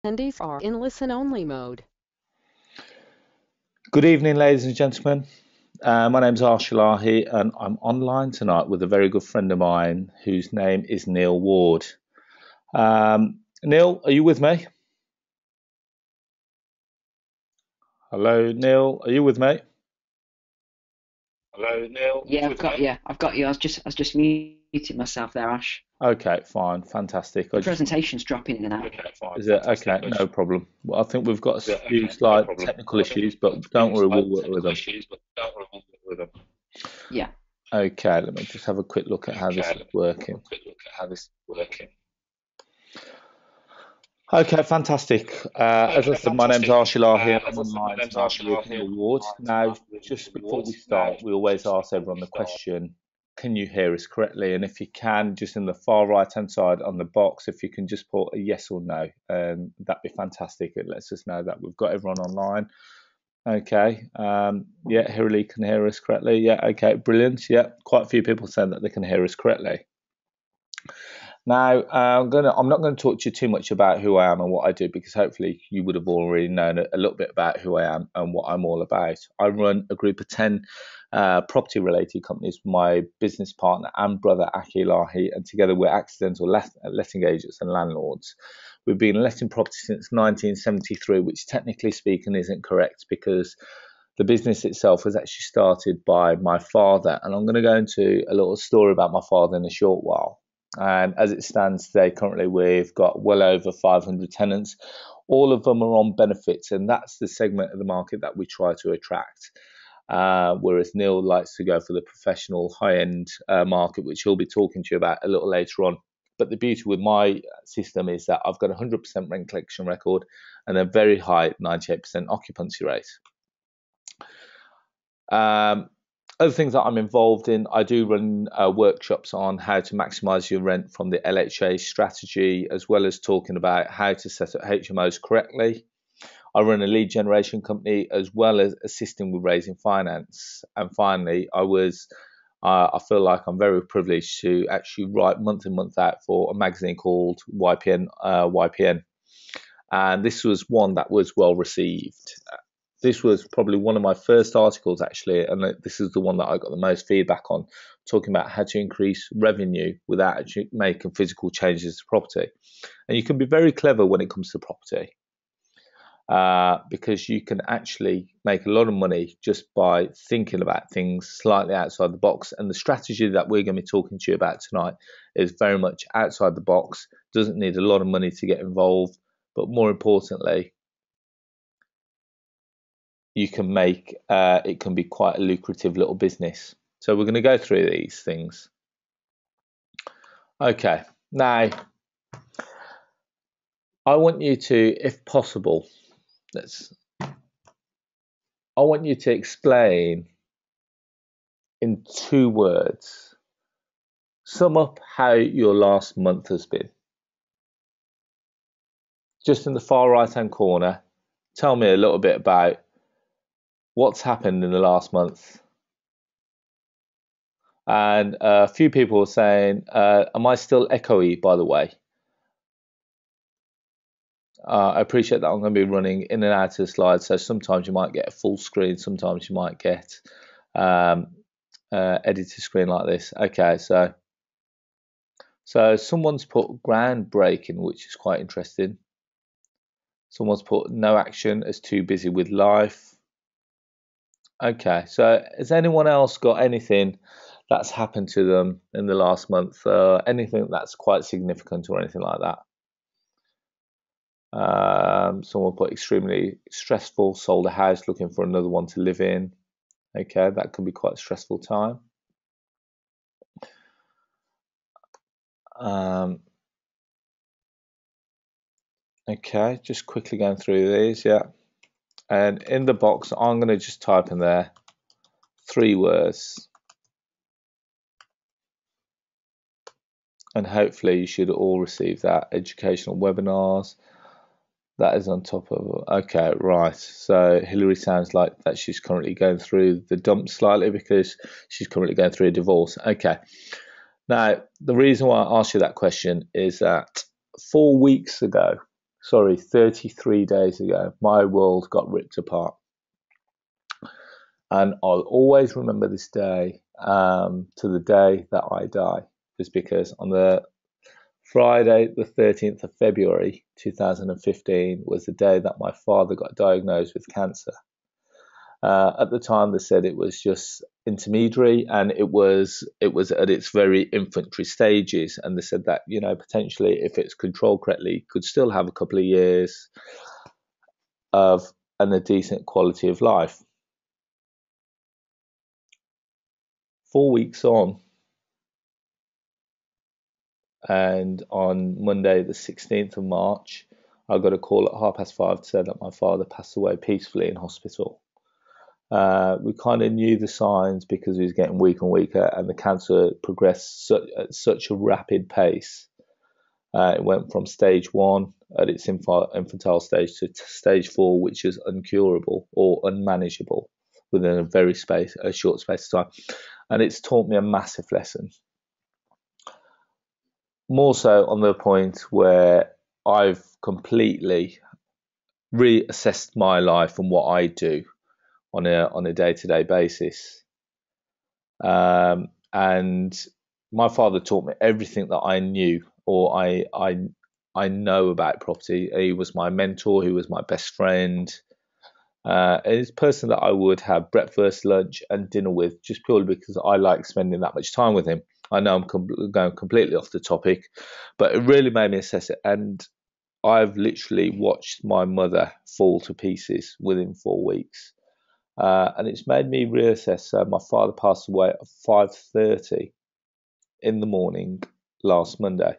Attendees are in listen-only mode. Good evening, ladies and gentlemen. My name's Arsh and I'm online tonight with a very good friend of mine whose name is Neil Ward. Neil, are you with me? Hello, Neil, are you with me? Hello, Neil. Yeah, I've got you. I was just muting myself there, Ash. Okay, fine, fantastic. The presentation's dropping in and out. Okay, fine. Is it okay? No problem. Well, I think we've got a few slight technical issues, but don't worry, we'll work with them. Yeah. Okay, let me just have a quick look at how this is working. Okay, fantastic. As I said, my name's Arshila here. I'm online tonight with Neil Ward. Now, just before we start, we always ask everyone the question, can you hear us correctly? And if you can, just in the far right-hand side on the box, if you can just put a yes or no, that'd be fantastic. It lets us know that we've got everyone online. Okay, yeah, Hillary can hear us correctly. Yeah, okay, brilliant. Yeah, quite a few people saying that they can hear us correctly. Now, I'm not going to talk to you too much about who I am and what I do, because hopefully you would have already known a little bit about who I am and what I'm all about. I run a group of 10 property-related companies with my business partner and brother, Aki Lahi, and together we're accidental letting agents and landlords. We've been letting property since 1973, which technically speaking isn't correct, because the business itself was actually started by my father, and I'm going to go into a little story about my father in a short while. And as it stands today, currently we've got well over 500 tenants. All of them are on benefits, and that's the segment of the market that we try to attract. Whereas Neil likes to go for the professional high-end market, which he'll be talking to you about a little later on. But the beauty with my system is that I've got a 100% rent collection record and a very high 98% occupancy rate. Other things that I'm involved in, I do run workshops on how to maximize your rent from the LHA strategy, as well as talking about how to set up HMOs correctly. I run a lead generation company, as well as assisting with raising finance. And finally, I feel like I'm very privileged to actually write month in, month out for a magazine called YPN. And this was one that was well received. This was probably one of my first articles, actually, and this is the one that I got the most feedback on, talking about how to increase revenue without actually making physical changes to property. And you can be very clever when it comes to property, because you can actually make a lot of money just by thinking about things slightly outside the box. And the strategy that we're going to be talking to you about tonight is very much outside the box, doesn't need a lot of money to get involved, but more importantly, you can make it can be quite a lucrative little business. So we're going to go through these things. Okay, now I want you to, if possible, I want you to explain in 2 words, sum up how your last month has been. Just in the far right hand corner, tell me a little bit about what's happened in the last month. And a few people are saying, am I still echoey, by the way? I appreciate that I'm going to be running in and out of the slides, so sometimes you might get a full screen, sometimes you might get edited screen like this. Okay, so someone's put groundbreaking, which is quite interesting. Someone's put no action, as too busy with life. Okay, so has anyone else got anything that's happened to them in the last month? Anything that's quite significant or anything like that? Someone put extremely stressful, sold a house looking for another one to live in. Okay, that could be quite a stressful time. Okay, just quickly going through these, yeah. And in the box, I'm going to just type in there 3 words. And hopefully you should all receive that. Educational webinars. That is on top of, okay, right. So Hillary sounds like that she's currently going through the dump slightly because she's currently going through a divorce. Okay. Now, the reason why I asked you that question is that 4 weeks ago, 33 days ago, my world got ripped apart. And I'll always remember this day to the day that I die, just because on the Friday, the 13th of February 2015, was the day that my father got diagnosed with cancer. At the time, they said it was just intermediary, and it was at its very infantry stages. And they said that, you know, potentially, if it's controlled correctly, could still have a couple of years of a decent quality of life. 4 weeks on, and on Monday, the 16th of March, I got a call at 5:30 to say that my father passed away peacefully in hospital. We kind of knew the signs because he was getting weaker and weaker, and the cancer progressed at such a rapid pace. It went from stage 1 at its infantile stage to stage 4, which is incurable or unmanageable within a short space of time. And it's taught me a massive lesson. More so on the point where I've completely reassessed my life and what I do on a day-to-day basis. And my father taught me everything that I knew or I know about property. He was my mentor. He was my best friend. He's a person that I would have breakfast, lunch, and dinner with, just purely because I like spending that much time with him. I know I'm going completely off the topic, but it really made me assess it. And I've literally watched my mother fall to pieces within 4 weeks. And it's made me reassess. My father passed away at 5:30 in the morning last Monday.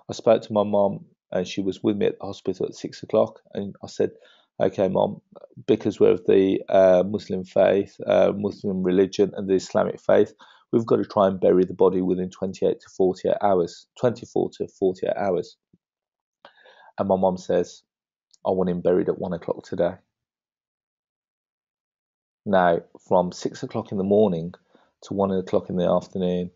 I spoke to my mom, and she was with me at the hospital at 6 o'clock. And I said, okay, Mom, because we're of the Muslim faith, Muslim religion, and the Islamic faith, we've got to try and bury the body within 24 to 48 hours. And my mom says, I want him buried at 1 o'clock today. Now, from 6 o'clock in the morning to 1 o'clock in the afternoon,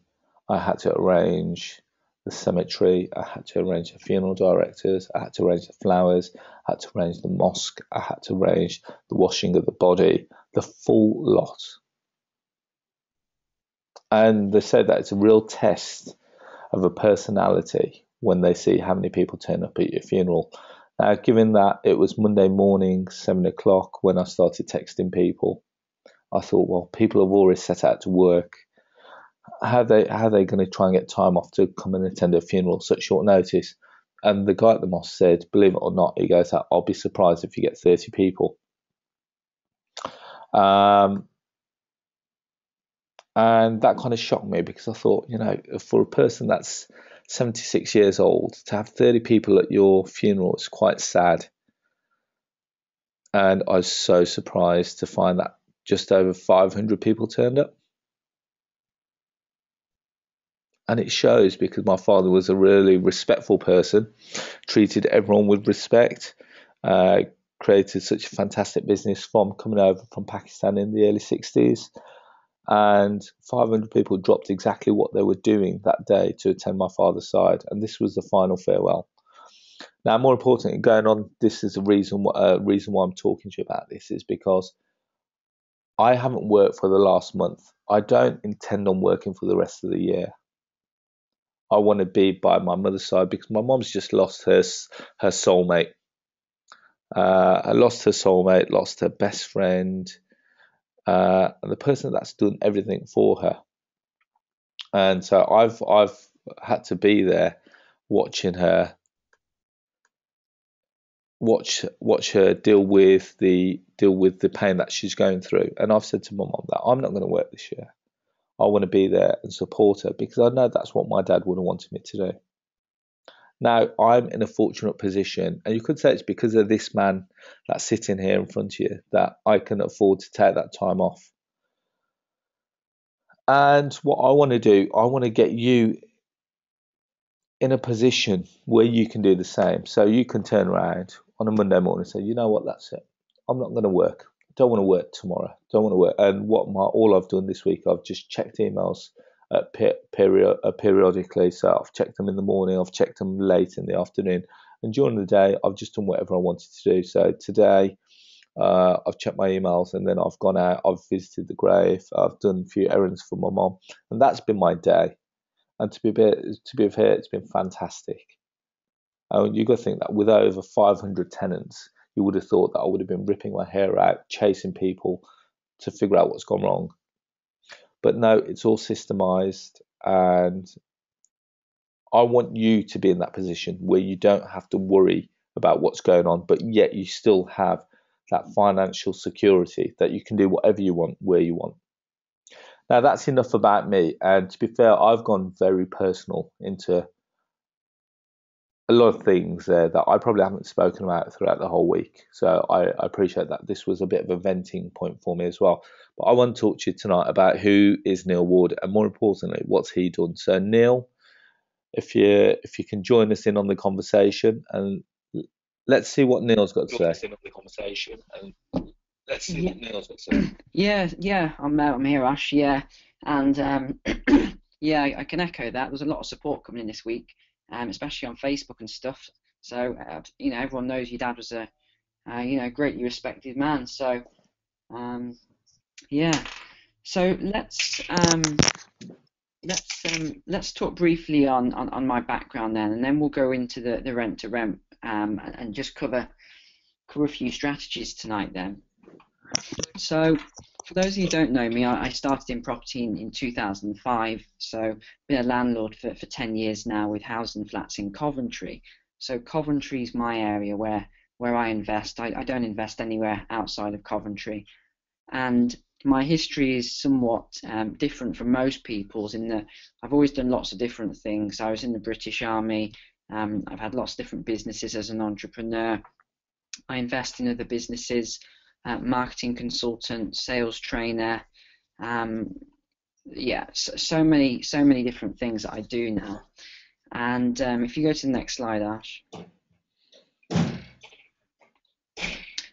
I had to arrange the cemetery, I had to arrange the funeral directors, I had to arrange the flowers, I had to arrange the mosque, I had to arrange the washing of the body, the full lot. And they say that it's a real test of a personality when they see how many people turn up at your funeral. Now, given that it was Monday morning, 7 o'clock, when I started texting people, I thought, well, people have already set out to work. How are they going to try and get time off to come and attend a funeral at such short notice? And the guy at the mosque said, believe it or not, he goes, I'll be surprised if you get 30 people. And that kind of shocked me, because I thought, you know, for a person that's 76 years old, to have 30 people at your funeral is quite sad. And I was so surprised to find that just over 500 people turned up. And it shows, because my father was a really respectful person, treated everyone with respect, created such a fantastic business from coming over from Pakistan in the early 60s. And 500 people dropped exactly what they were doing that day to attend my father's side. And this was the final farewell. Now, more importantly, going on, this is a reason why I'm talking to you about this, is because I haven't worked for the last month. I don't intend on working for the rest of the year. I want to be by my mother's side, because my mom's just lost her soulmate. Lost her best friend, and the person that's done everything for her. And so I've had to be there, watching her, watch her deal with the pain that she's going through. And I've said to my mom that I'm not going to work this year. I want to be there and support her, because I know that's what my dad would have wanted me to do. Now, I'm in a fortunate position, and you could say it's because of this man that's sitting here in front of you that I can afford to take that time off. And what I want to do, I want to get you in a position where you can do the same. So you can turn around on a Monday morning and say, you know what, that's it. I'm not going to work. I don't want to work tomorrow. Don't want to work. And all I've done this week, I've just checked emails periodically. So I've checked them in the morning, I've checked them late in the afternoon, And during the day, I've just done whatever I wanted to do. So today, I've checked my emails, and then I've gone out, I've visited the grave, I've done a few errands for my mom, and that's been my day. And to be fair, it's been fantastic. You've got to think that with over 500 tenants, you would have thought that I would have been ripping my hair out, chasing people to figure out what's gone wrong. But no, it's all systemized, and I want you to be in that position where you don't have to worry about what's going on, but yet you still have that financial security that you can do whatever you want, where you want. Now, that's enough about me. And to be fair, I've gone very personal into a lot of things that I probably haven't spoken about throughout the whole week. So I appreciate that this was a bit of a venting point for me as well. But I want to talk to you tonight about who is Neil Ward, and more importantly, what's he done. So Neil, if you can join us in on the conversation, and let's see what Neil's got to say. Yeah, I'm here, Ash. Yeah, and yeah, I can echo that. There's a lot of support coming in this week, especially on Facebook and stuff. So everyone knows your dad was a greatly respected man. So yeah, so let's talk briefly on my background then, and then we'll go into the rent to rent and just cover a few strategies tonight then. So for those of you who don't know me, I started in property in 2005, so been a landlord for 10 years now with housing flats in Coventry. So Coventry is my area where I invest. I don't invest anywhere outside of Coventry. And my history is somewhat different from most people's in that I've always done lots of different things. I was in the British Army. I've had lots of different businesses as an entrepreneur. I invest in other businesses. Marketing consultant, sales trainer, so many different things that I do now. And if you go to the next slide, Ash.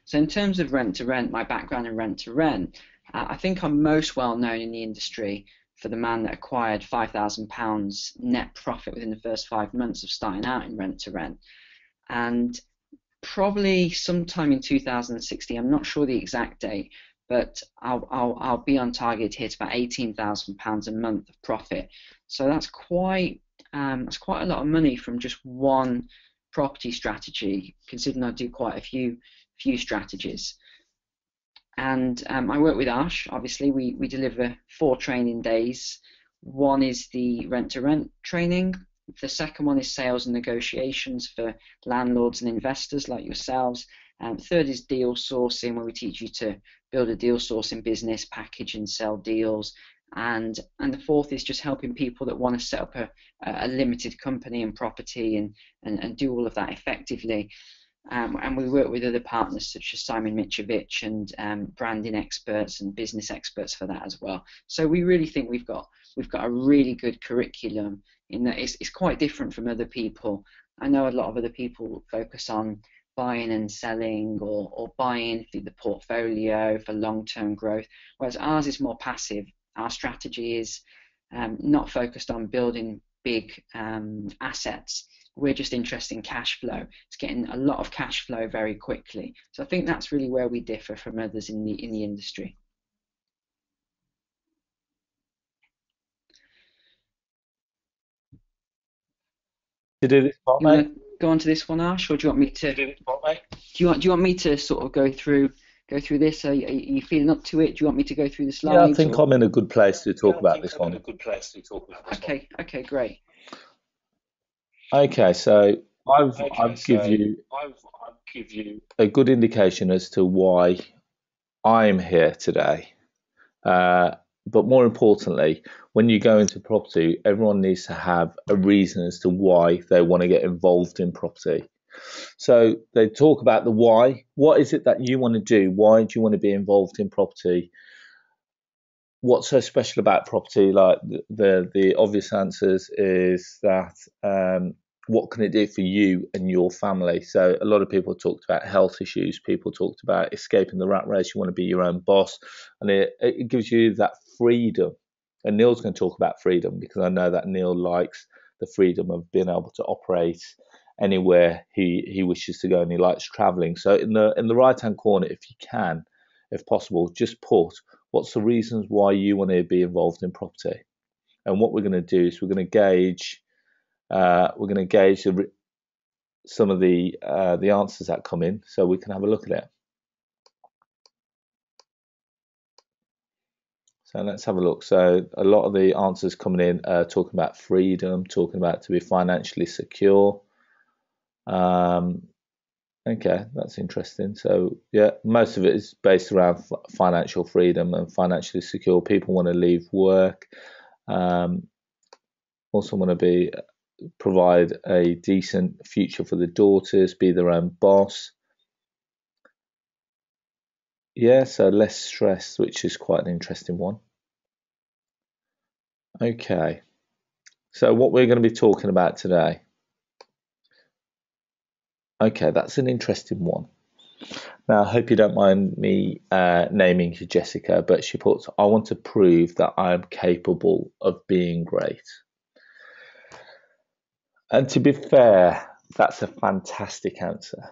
So in terms of rent to rent, my background in rent to rent, I think I'm most well known in the industry for the man that acquired £5,000 net profit within the first 5 months of starting out in rent to rent. And probably sometime in 2016, I'm not sure the exact date, but I'll be on target to hit about £18,000 a month of profit. So that's quite a lot of money from just one property strategy, considering I do quite a few strategies. And I work with Arsh. Obviously, we deliver 4 training days. One is the rent to rent training. The second one is sales and negotiations for landlords and investors like yourselves. Third is deal sourcing, where we teach you to build a deal sourcing business, package and sell deals. And the fourth is just helping people that want to set up a limited company in property and do all of that effectively. And we work with other partners such as Simon Mitrovic and branding experts and business experts for that as well. So we really think we've got a really good curriculum in that it's quite different from other people. I know a lot of other people focus on buying and selling or buying through the portfolio for long-term growth, whereas ours is more passive. Our strategy is not focused on building big assets. We're just interested in cash flow. It's getting a lot of cash flow very quickly. So I think that's really where we differ from others in the industry. To do this part, you want to go on to this one, Ash, or do you want me to? Do you want me to sort of go through this? Are you feeling up to it? Do you want me to go through the slides? Yeah, I think I'm in a good place to talk about this one. Okay, great. Okay, so I'll give you a good indication as to why I'm here today. But more importantly, when you go into property, everyone needs to have a reason as to why they want to get involved in property. So they talk about the why. What is it that you want to do? Why do you want to be involved in property? What's so special about property? Like the obvious answers is that what can it do for you and your family? So a lot of people talked about health issues. People talked about escaping the rat race. You want to be your own boss, and it gives you that freedom. And Neil's going to talk about freedom because I know that Neil likes the freedom of being able to operate anywhere he wishes to go, and he likes traveling. So in the right hand corner, if you can, if possible, just put what's the reasons why you want to be involved in property. And what we're going to do is we're going to gauge some of the answers that come in, so we can have a look at it. So let's have a look. So a lot of the answers coming in talking about freedom, talking about to be financially secure. Okay, that's interesting. So yeah, most of it is based around financial freedom and financially secure. People want to leave work. Also want to provide a decent future for the daughters, be their own boss. Yeah, so less stress, which is quite an interesting one. Okay, so what we're going to be talking about today. Okay, that's an interesting one. Now, I hope you don't mind me naming you Jessica, but she puts, I want to prove that I am capable of being great. And to be fair, that's a fantastic answer.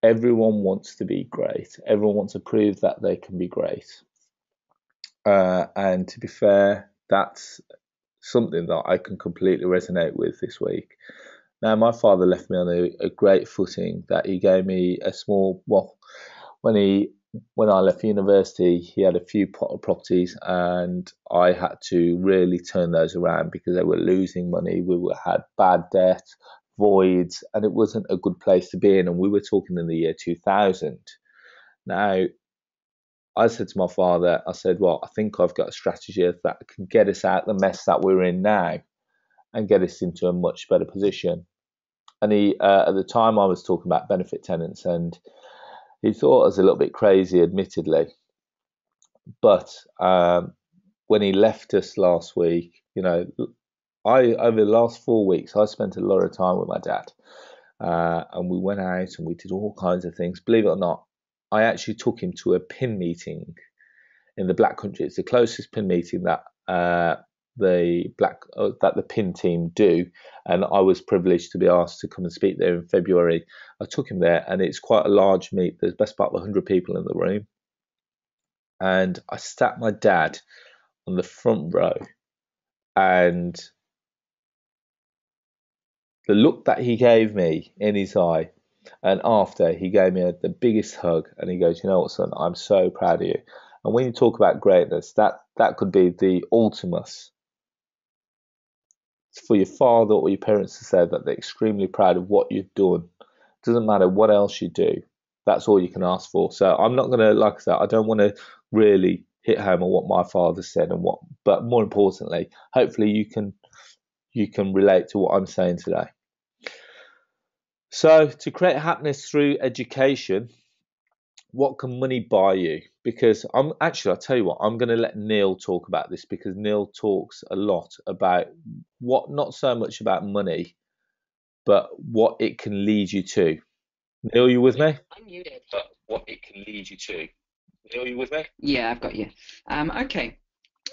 Everyone wants to be great. Everyone wants to prove that they can be great. And to be fair, that's something that I can completely resonate with this week. Now, my father left me on a great footing that he gave me a small, well, when I left university, he had a few properties, and I had to really turn those around because they were losing money. Had bad debt, voids, and it wasn't a good place to be in. And we were talking in the year 2000. Now, I said to my father, I said, well, I think I've got a strategy that can get us out the mess that we're in now and get us into a much better position. And he, at the time, I was talking about benefit tenants, and he thought I was a little bit crazy, admittedly. But when he left us last week, over the last 4 weeks, I spent a lot of time with my dad, and we went out and we did all kinds of things. Believe it or not, I actually took him to a PIN meeting in the Black Country. It's the closest PIN meeting that the PIN team do, and I was privileged to be asked to come and speak there in February. I took him there, and it's quite a large meet. There's best part of 100 people in the room, and I sat my dad on the front row, and the look that he gave me in his eye, and after he gave me the biggest hug, and he goes, you know what, son, I'm so proud of you. And when you talk about greatness, that could be the ultimate for your father or your parents to say that they're extremely proud of what you've done. It doesn't matter what else you do. That's all you can ask for. So I'm not going to, like I said, I don't want to really hit home on what my father said but more importantly, hopefully you can relate to what I'm saying today. So to create happiness through education, what can money buy you? Because I'll tell you what, I'm going to let Neil talk about this, because Neil talks a lot about not so much about money, but what it can lead you to. Neil, you with me? I'm muted. But what it can lead you to. Neil, you with me? Yeah, I've got you. Okay.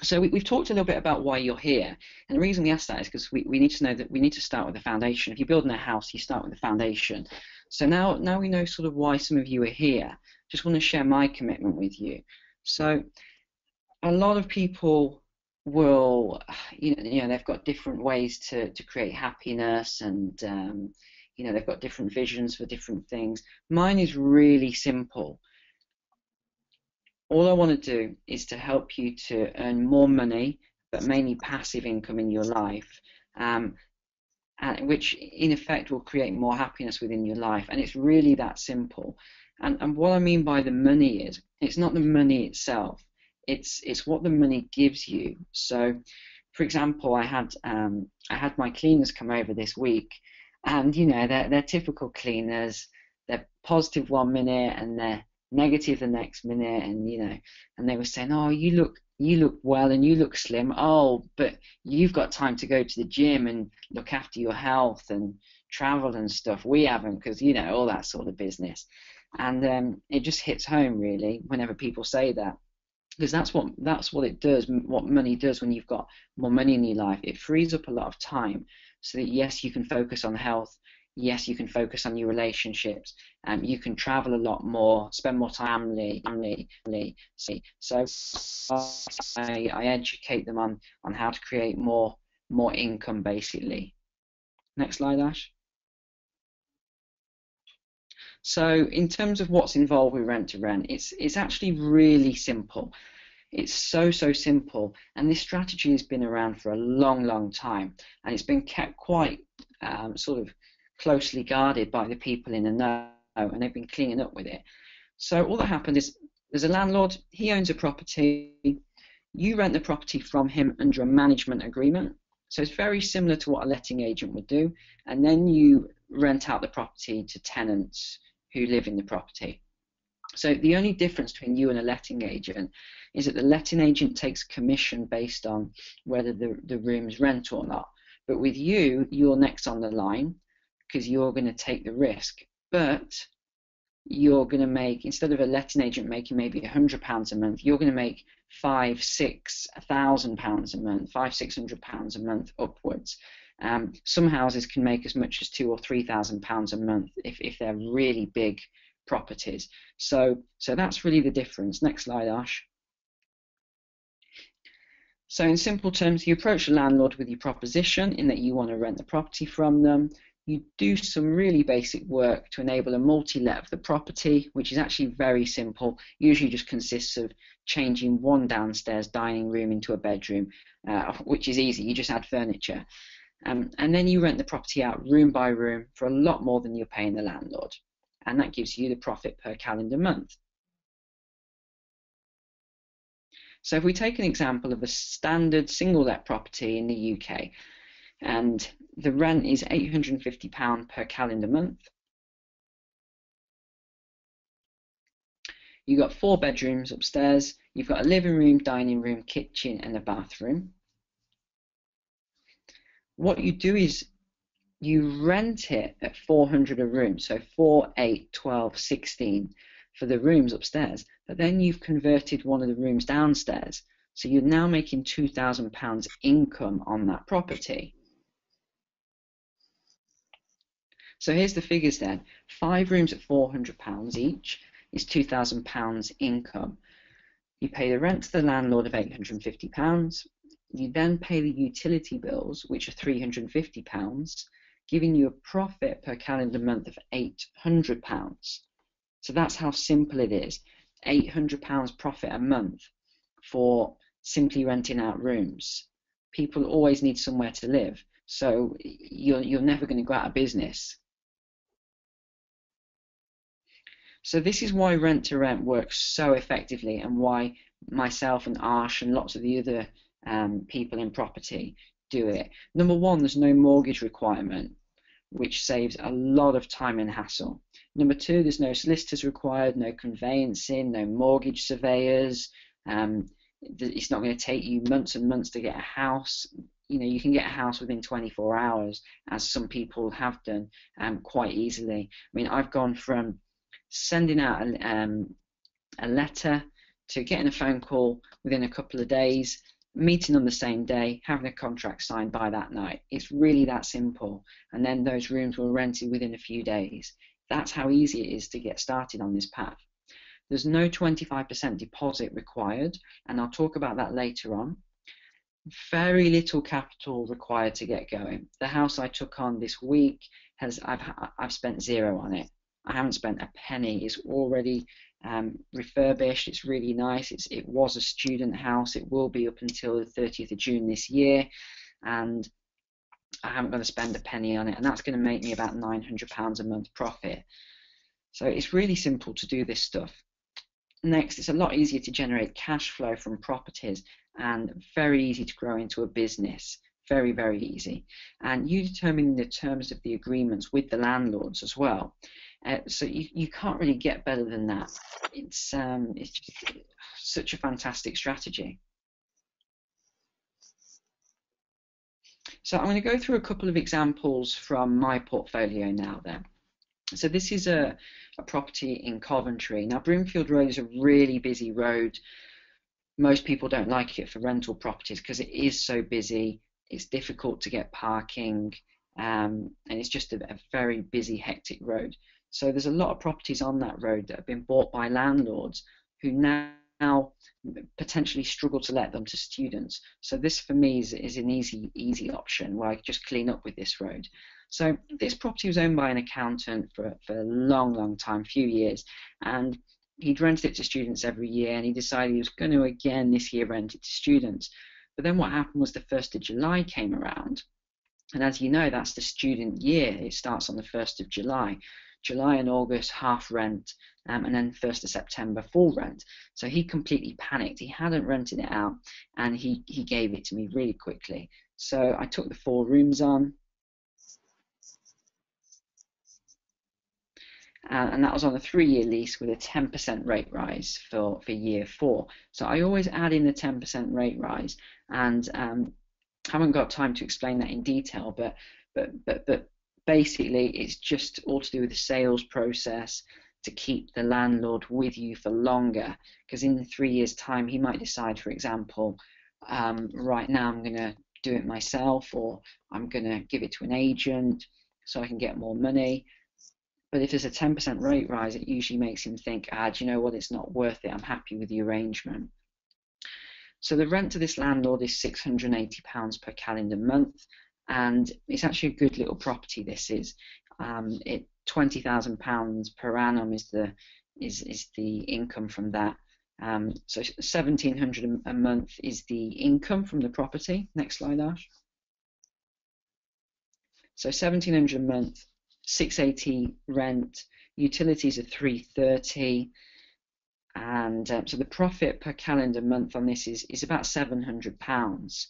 So we've talked a little bit about why you're here, and the reason we asked that is because we need to know that we need to start with the foundation. If you're building a house, you start with the foundation. So now we know sort of why some of you are here. Just want to share my commitment with you. So a lot of people will, they've got different ways to create happiness, and they've got different visions for different things. Mine is really simple. All I want to do is to help you to earn more money, but mainly passive income in your life, which in effect will create more happiness within your life. And it's really that simple. And what I mean by the money is, it's not the money itself, it's what the money gives you. So, for example, I had my cleaners come over this week, and they're typical cleaners. They're positive 1 minute and they're negative the next minute, and they were saying, oh, you look well and you look slim. Oh, but you've got time to go to the gym and look after your health and travel and stuff. We haven't, because all that sort of business. And it just hits home really whenever people say that, because that's what it does. What money does when you've got more money in your life, it frees up a lot of time so that yes, you can focus on health, yes, you can focus on your relationships, you can travel a lot more, spend more time with family. So I educate them on how to create more income, basically. Next slide, Ash. So in terms of what's involved with rent to rent, it's actually really simple. It's so simple, and this strategy has been around for a long time, and it's been kept quite sort of closely guarded by the people in the know, and they've been cleaning up with it. So all that happened is there's a landlord, he owns a property, you rent the property from him under a management agreement. So it's very similar to what a letting agent would do, and then you rent out the property to tenants who live in the property. So the only difference between you and a letting agent is that the letting agent takes commission based on whether the room's rent or not. But with you, you're next on the line because you're going to take the risk. But you're going to make, instead of a letting agent making maybe £100 a month, you're going to make £5,000-6,000 a month, £500-600 a month upwards. Some houses can make as much as £2,000 or £3,000 a month if they're really big properties. So that's really the difference. Next slide, Ash. So in simple terms, you approach the landlord with your proposition in that you want to rent the property from them. You do some really basic work to enable a multi-let of the property, which is actually very simple. Usually just consists of changing one downstairs dining room into a bedroom, which is easy. You just add furniture. And then you rent the property out room by room for a lot more than you're paying the landlord. And that gives you the profit per calendar month. So if we take an example of a standard single-let property in the UK, and the rent is £850 per calendar month. You've got 4 bedrooms upstairs, you've got a living room, dining room, kitchen and a bathroom. What you do is you rent it at 400 a room, so 4, 8, 12, 16 for the rooms upstairs, but then you've converted one of the rooms downstairs, so you're now making £2,000 income on that property. So here's the figures then. 5 rooms at £400 each is £2,000 income. You pay the rent to the landlord of £850. You then pay the utility bills, which are £350, giving you a profit per calendar month of £800. So that's how simple it is. £800 profit a month for simply renting out rooms. People always need somewhere to live, so you're never going to go out of business. So this is why rent to rent works so effectively, and why myself and Arsh and lots of the other people in property do it. Number one, there's no mortgage requirement, which saves a lot of time and hassle. Number two, there's no solicitors required, no conveyancing, no mortgage surveyors. It's not going to take you months and months to get a house. You know, you can get a house within 24 hours, as some people have done, quite easily. I mean, I've gone from sending out a letter to getting a phone call within a couple of days, meeting on the same day, having a contract signed by that night. It's really that simple. And then those rooms were rented within a few days. That's how easy it is to get started on this path. There's no 25% deposit required, and I'll talk about that later on. Very little capital required to get going. The house I took on this week, I've spent £0 on it. I haven't spent a penny. It's already refurbished. It's really nice. It was a student house. It will be up until the 30th of June this year, and I haven't got to spend a penny on it, and that's going to make me about £900 a month profit. So it's really simple to do this stuff. Next, it's a lot easier to generate cash flow from properties, and very easy to grow into a business. Very, very easy. And you determine the terms of the agreements with the landlords as well. So you can't really get better than that. It's just such a fantastic strategy. So I'm going to go through a couple of examples from my portfolio now then. So this is a property in Coventry. Now, Broomfield Road is a really busy road. Most people don't like it for rental properties because it is so busy. It's difficult to get parking. and it's just a very busy, hectic road. So there's a lot of properties on that road that have been bought by landlords who now potentially struggle to let them to students. So this for me is an easy option where I just clean up with this road. So this property was owned by an accountant for a long time, few years, and he'd rented it to students every year, and he decided he was going to again this year rent it to students. But then what happened was the 1st of July came around, and as you know, that's the student year. It starts on the 1st of July. July and August, half rent, and then 1st of September, full rent. So he completely panicked. He hadn't rented it out, and he gave it to me really quickly. So I took the 4 rooms on, and that was on a 3-year lease with a 10% rate rise for year 4. So I always add in the 10% rate rise, and haven't got time to explain that in detail, but basically it's just all to do with the sales process to keep the landlord with you for longer, because in 3 years' time he might decide, for example, right now I'm going to do it myself, or I'm going to give it to an agent so I can get more money. But if there's a 10% rate rise, it usually makes him think, do you know what, it's not worth it, I'm happy with the arrangement. So the rent to this landlord is £680 per calendar month, and it's actually a good little property. This is £20,000 per annum is the income from that. So £1,700 a month is the income from the property. Next slide, Ash. So £1,700 a month, £680 rent, utilities are £330. And so the profit per calendar month on this is about £700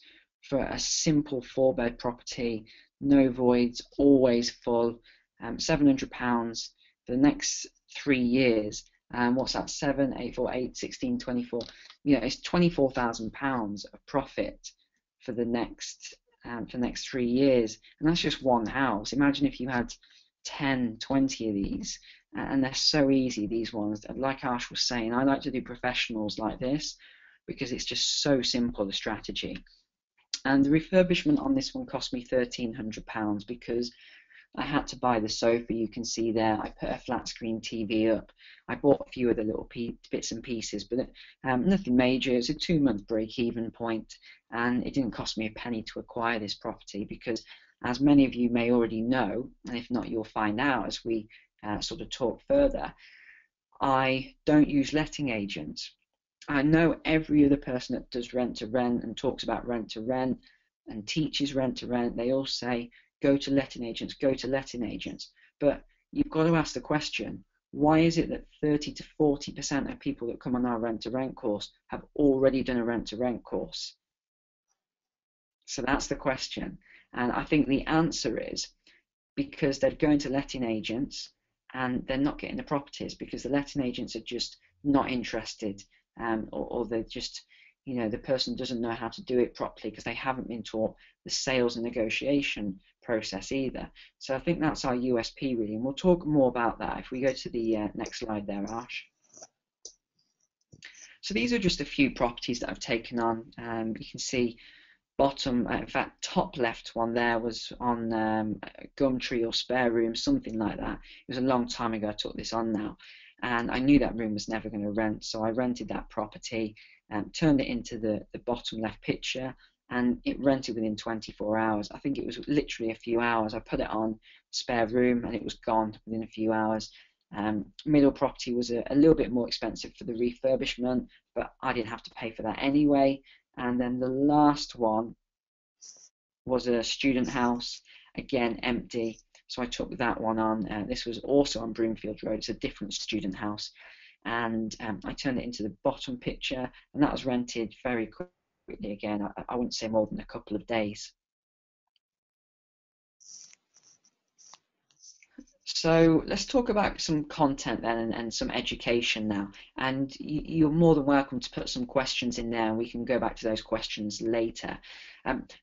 for a simple 4-bed property, no voids, always full. £700 for the next 3 years. What's that? 7, 8, 4, 8, 16, 24. You know, it's £24,000 of profit for the next 3 years, and that's just one house. Imagine if you had 10, 20 of these. And they're so easy, these ones. Like Arsh was saying, I like to do professionals like this because it's just so simple, the strategy. And the refurbishment on this one cost me £1,300 because I had to buy the sofa, you can see there. I put a flat screen TV up. I bought a few of the little bits and pieces, but nothing major. It's a 2-month break-even point, and it didn't cost me a penny to acquire this property because, as many of you may already know, and if not, you'll find out as we sort of talk further, I don't use letting agents. I know every other person that does rent to rent and talks about rent to rent and teaches rent to rent, they all say go to letting agents, go to letting agents. But you've got to ask the question, why is it that 30 to 40% of people that come on our rent to rent course have already done a rent to rent course? So that's the question. And I think the answer is because they're going to letting agents and they're not getting the properties because the letting agents are just not interested, or they're just, you know, the person doesn't know how to do it properly because they haven't been taught the sales and negotiation process either. So I think that's our USP really, and we'll talk more about that if we go to the next slide there, Arsh. So these are just a few properties that I've taken on. You can see bottom, in fact top left one there was on Gumtree or Spare Room, something like that. It was a long time ago I took this on now, and I knew that room was never going to rent, so I rented that property and turned it into the bottom left picture, and it rented within 24 hours. I think it was literally a few hours. I put it on Spare Room and it was gone within a few hours. Middle property was a little bit more expensive for the refurbishment, but I didn't have to pay for that anyway. And then the last one was a student house, again empty, so I took that one on. This was also on Broomfield Road. It's a different student house, and I turned it into the bottom picture, and that was rented very quickly again. I wouldn't say more than a couple of days. So let's talk about some content then and some education now. And you're more than welcome to put some questions in there and we can go back to those questions later.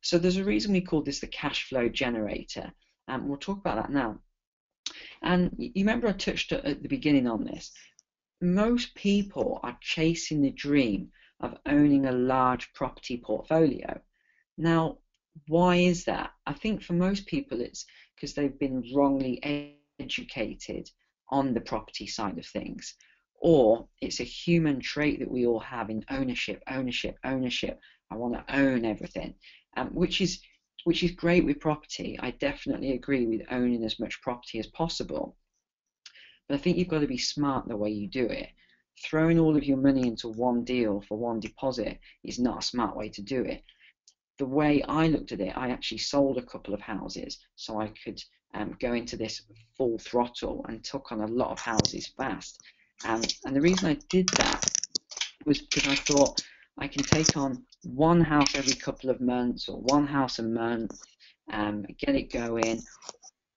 So there's a reason we call this the cash flow generator. We'll talk about that now. And you remember I touched at the beginning on this. Most people are chasing the dream of owning a large property portfolio. Now, Why is that? I think for most people it's because they've been wrongly educated on the property side of things, or it's a human trait that we all have in ownership, ownership, ownership. I want to own everything, which is great with property. I definitely agree with owning as much property as possible, but I think you've got to be smart the way you do it. Throwing all of your money into one deal for one deposit is not a smart way to do it. The way I looked at it, I actually sold a couple of houses so I could go into this full throttle and took on a lot of houses fast. And the reason I did that was because I thought I can take on one house every couple of months or one house a month, get it going,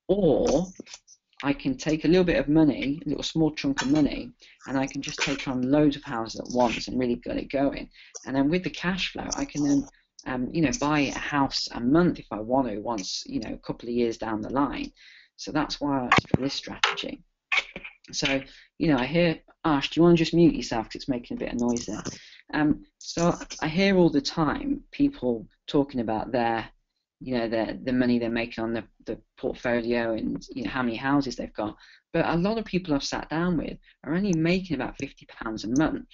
or I can take a little bit of money, a little small chunk of money, and I can just take on loads of houses at once and really get it going. And then with the cash flow, I can then buy a house a month if I want to, once, a couple of years down the line. So that's why I opted for this strategy. So, I hear, Arsh, do you want to just mute yourself because it's making a bit of noise there? So I hear all the time people talking about the money they're making on the portfolio and how many houses they've got. But a lot of people I've sat down with are only making about £50 a month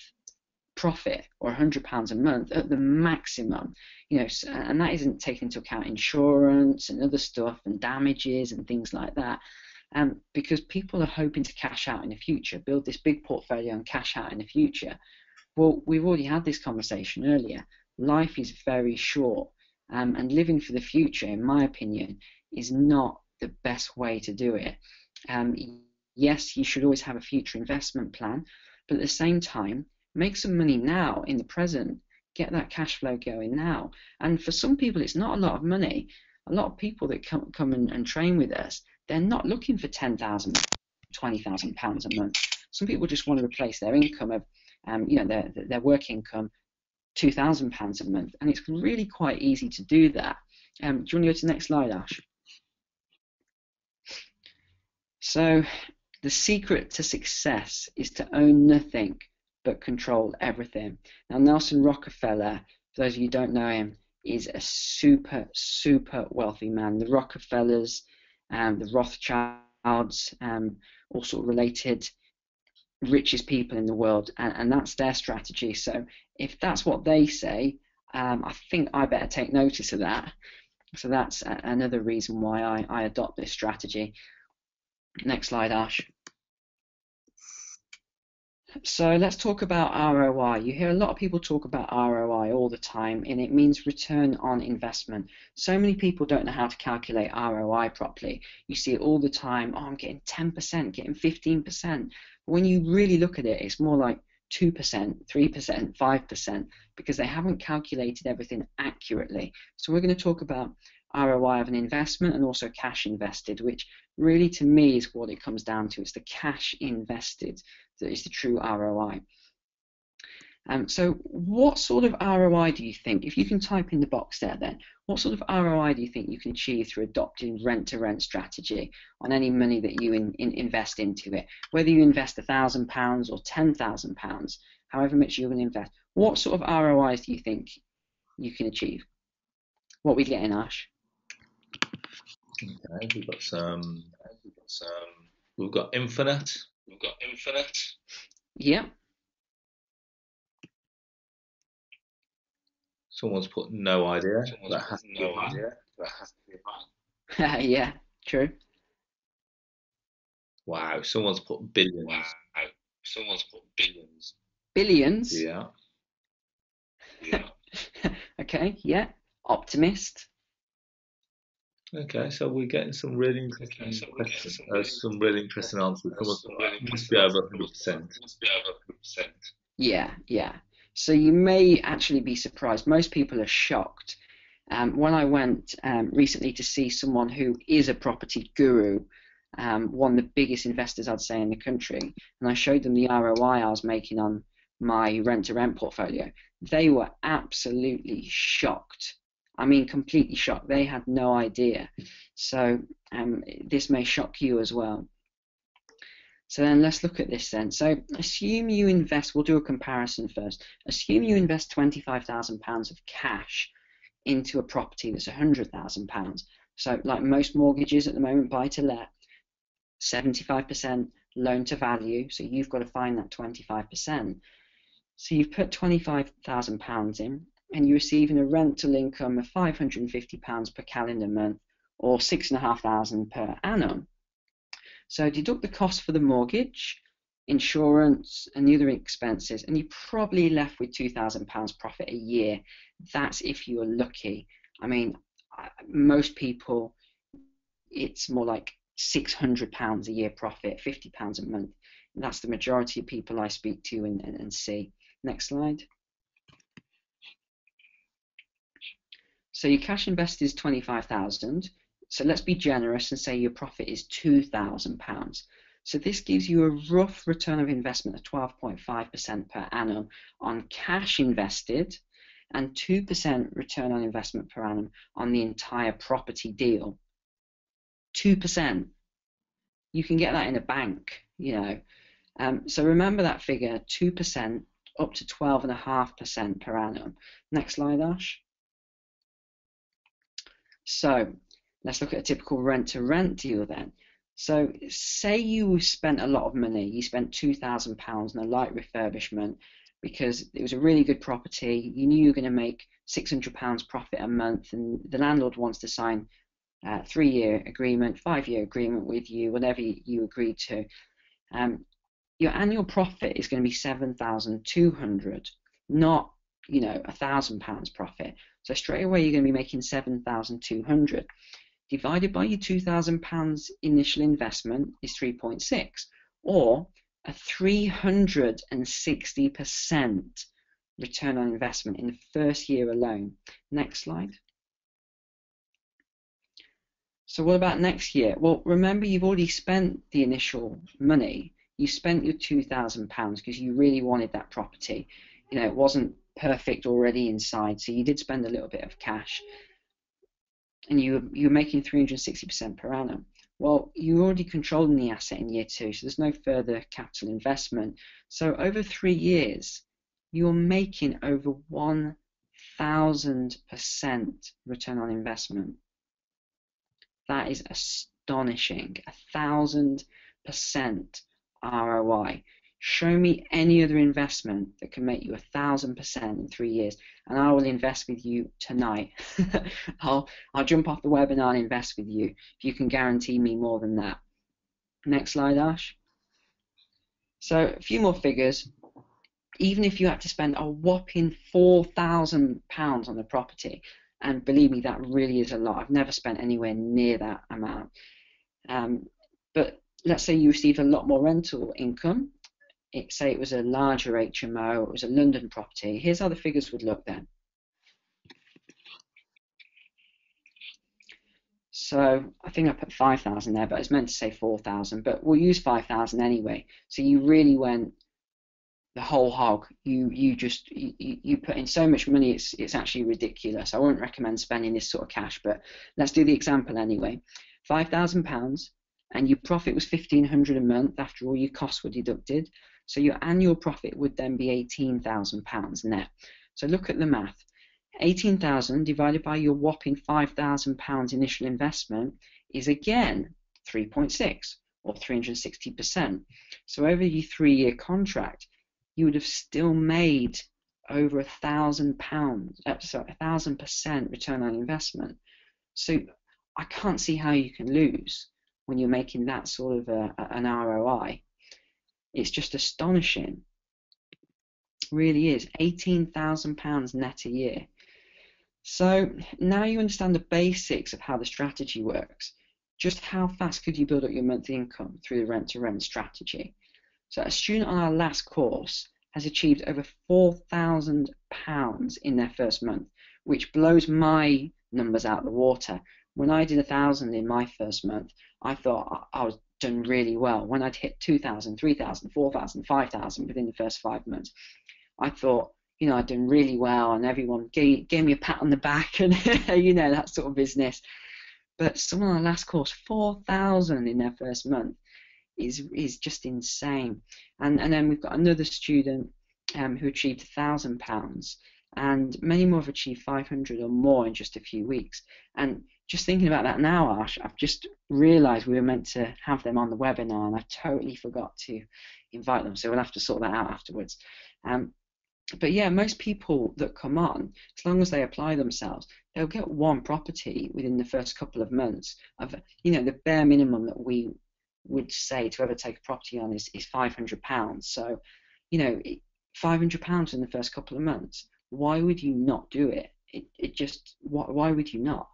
profit, or £100 a month at the maximum, and that isn't taking into account insurance and other stuff and damages and things like that. Because people are hoping to cash out in the future, build this big portfolio and cash out in the future. Well, we've already had this conversation earlier. Life is very short, and living for the future, in my opinion, is not the best way to do it. Yes, you should always have a future investment plan, but at the same time, make some money now in the present. Get that cash flow going now. And for some people, it's not a lot of money. A lot of people that come and train with us, they're not looking for £10,000, £20,000 a month. Some people just want to replace their income of, their work income, £2,000 a month, and it's really quite easy to do that. Do you want to go to the next slide, Ash? So the secret to success is to own nothing but control everything. Now, Nelson Rockefeller, for those of you who don't know him, is a super, super wealthy man. The Rockefellers, the Rothschilds, all sort of related richest people in the world, and that's their strategy. So if that's what they say, I think I better take notice of that. So that's another reason why I adopt this strategy. Next slide, Ash. So let's talk about ROI. You hear a lot of people talk about ROI all the time, and it means return on investment. So many people don't know how to calculate ROI properly. You see it all the time. Oh, I'm getting 10%, getting 15%. But when you really look at it, it's more like 2%, 3%, 5%, because they haven't calculated everything accurately. So we're going to talk about ROI of an investment and also cash invested, which really to me is what it comes down to. It's the cash invested that is the true ROI. So what sort of ROI do you think, if you can type in the box there then, what sort of ROI do you think you can achieve through adopting rent-to-rent strategy on any money that you invest into it? Whether you invest £1,000 or £10,000, however much you're going to invest, what sort of ROIs do you think you can achieve? What are we getting, Ash? Okay, we've got infinite. Yeah. Someone's put no idea. Yeah, true. Wow, someone's put billions. Billions? Yeah. Okay, yeah. Optimist. Okay, so we're getting some really interesting questions. Some really interesting answers. Must be over 100%. Yeah. So you may actually be surprised. Most people are shocked. When I went recently to see someone who is a property guru, one of the biggest investors I'd say in the country, and I showed them the ROI I was making on my rent-to-rent portfolio, they were absolutely shocked. I mean, completely shocked. They had no idea. So this may shock you as well. So then let's look at this then. So assume you invest, we'll do a comparison first. Assume you invest £25,000 of cash into a property that's £100,000. So like most mortgages at the moment, buy to let, 75% loan to value, so you've got to find that 25%. So you've put £25,000 in, and you're receiving a rental income of £550 per calendar month, or £6,500 per annum. So deduct the cost for the mortgage, insurance, and the other expenses, and you're probably left with £2,000 profit a year. That's if you're lucky. I mean, most people, it's more like £600 a year profit, £50 a month. And that's the majority of people I speak to and see. Next slide. So your cash invested is £25,000. So let's be generous and say your profit is £2,000. So this gives you a rough return of investment of 12.5% per annum on cash invested, and 2% return on investment per annum on the entire property deal. 2%. You can get that in a bank, you know. So remember that figure, 2% up to 12.5% per annum. Next slide, Ash. So let's look at a typical rent-to-rent deal then. So say you spent a lot of money, you spent £2,000 on a light refurbishment because it was a really good property, you knew you were going to make £600 profit a month, and the landlord wants to sign a 3-year agreement, 5-year agreement with you, whatever you agreed to. Your annual profit is going to be £7,200, not, you know, £1,000 profit. So straight away you're going to be making £7,200. Divided by your £2,000 initial investment is 3.6, or a 360% return on investment in the first year alone. Next slide. So what about next year? Well, remember, you've already spent the initial money. You spent your £2,000 because you really wanted that property. You know, it wasn't perfect already inside, so you did spend a little bit of cash, and you're making 360% per annum. Well, you're already controlling the asset in year 2, so there's no further capital investment. So over 3 years, you're making over 1,000% return on investment. That is astonishing. 1,000% ROI. Show me any other investment that can make you 1,000% in 3 years, and I will invest with you tonight. I'll jump off the webinar and invest with you if you can guarantee me more than that. Next slide, Ash. So a few more figures. Even if you had to spend a whopping £4,000 on a property, and believe me, that really is a lot. I've never spent anywhere near that amount. But let's say you received a lot more rental income. Say it was a larger HMO, it was a London property. Here's how the figures would look then. So I think I put 5,000 there, but it's meant to say 4,000, but we'll use 5,000 anyway. So you really went the whole hog. You put in so much money, it's actually ridiculous. I wouldn't recommend spending this sort of cash, but let's do the example anyway. £5,000, and your profit was £1,500 a month after all your costs were deducted. So your annual profit would then be £18,000 net. So look at the math. 18,000 divided by your whopping £5,000 initial investment is again 3.6, or 360%. So over your 3-year contract, you would have still made over £1,000% return on investment. So I can't see how you can lose when you're making that sort of an ROI. It's just astonishing. It really is. £18,000 net a year. So now you understand the basics of how the strategy works. Just how fast could you build up your monthly income through the rent-to-rent strategy? So a student on our last course has achieved over £4,000 in their first month, which blows my numbers out of the water. When I did 1,000 in my first month, I thought I was done really well. When I'd hit 2,000, 3,000, 4,000, 5,000 within the first 5 months, I thought, you know, I'd done really well, and everyone gave me a pat on the back, and you know, that sort of business. But someone on the last course, 4,000 in their first month, is just insane. And then we've got another student who achieved £1,000, and many more have achieved 500 or more in just a few weeks. And just thinking about that now, Arsh, I've just realised we were meant to have them on the webinar, and I totally forgot to invite them, so we'll have to sort that out afterwards. But yeah, most people that come on, as long as they apply themselves, they'll get one property within the first couple of months. Of, you know, the bare minimum that we would say to ever take a property on is £500. So, you know, £500 in the first couple of months. Why would you not do it? It just, why would you not?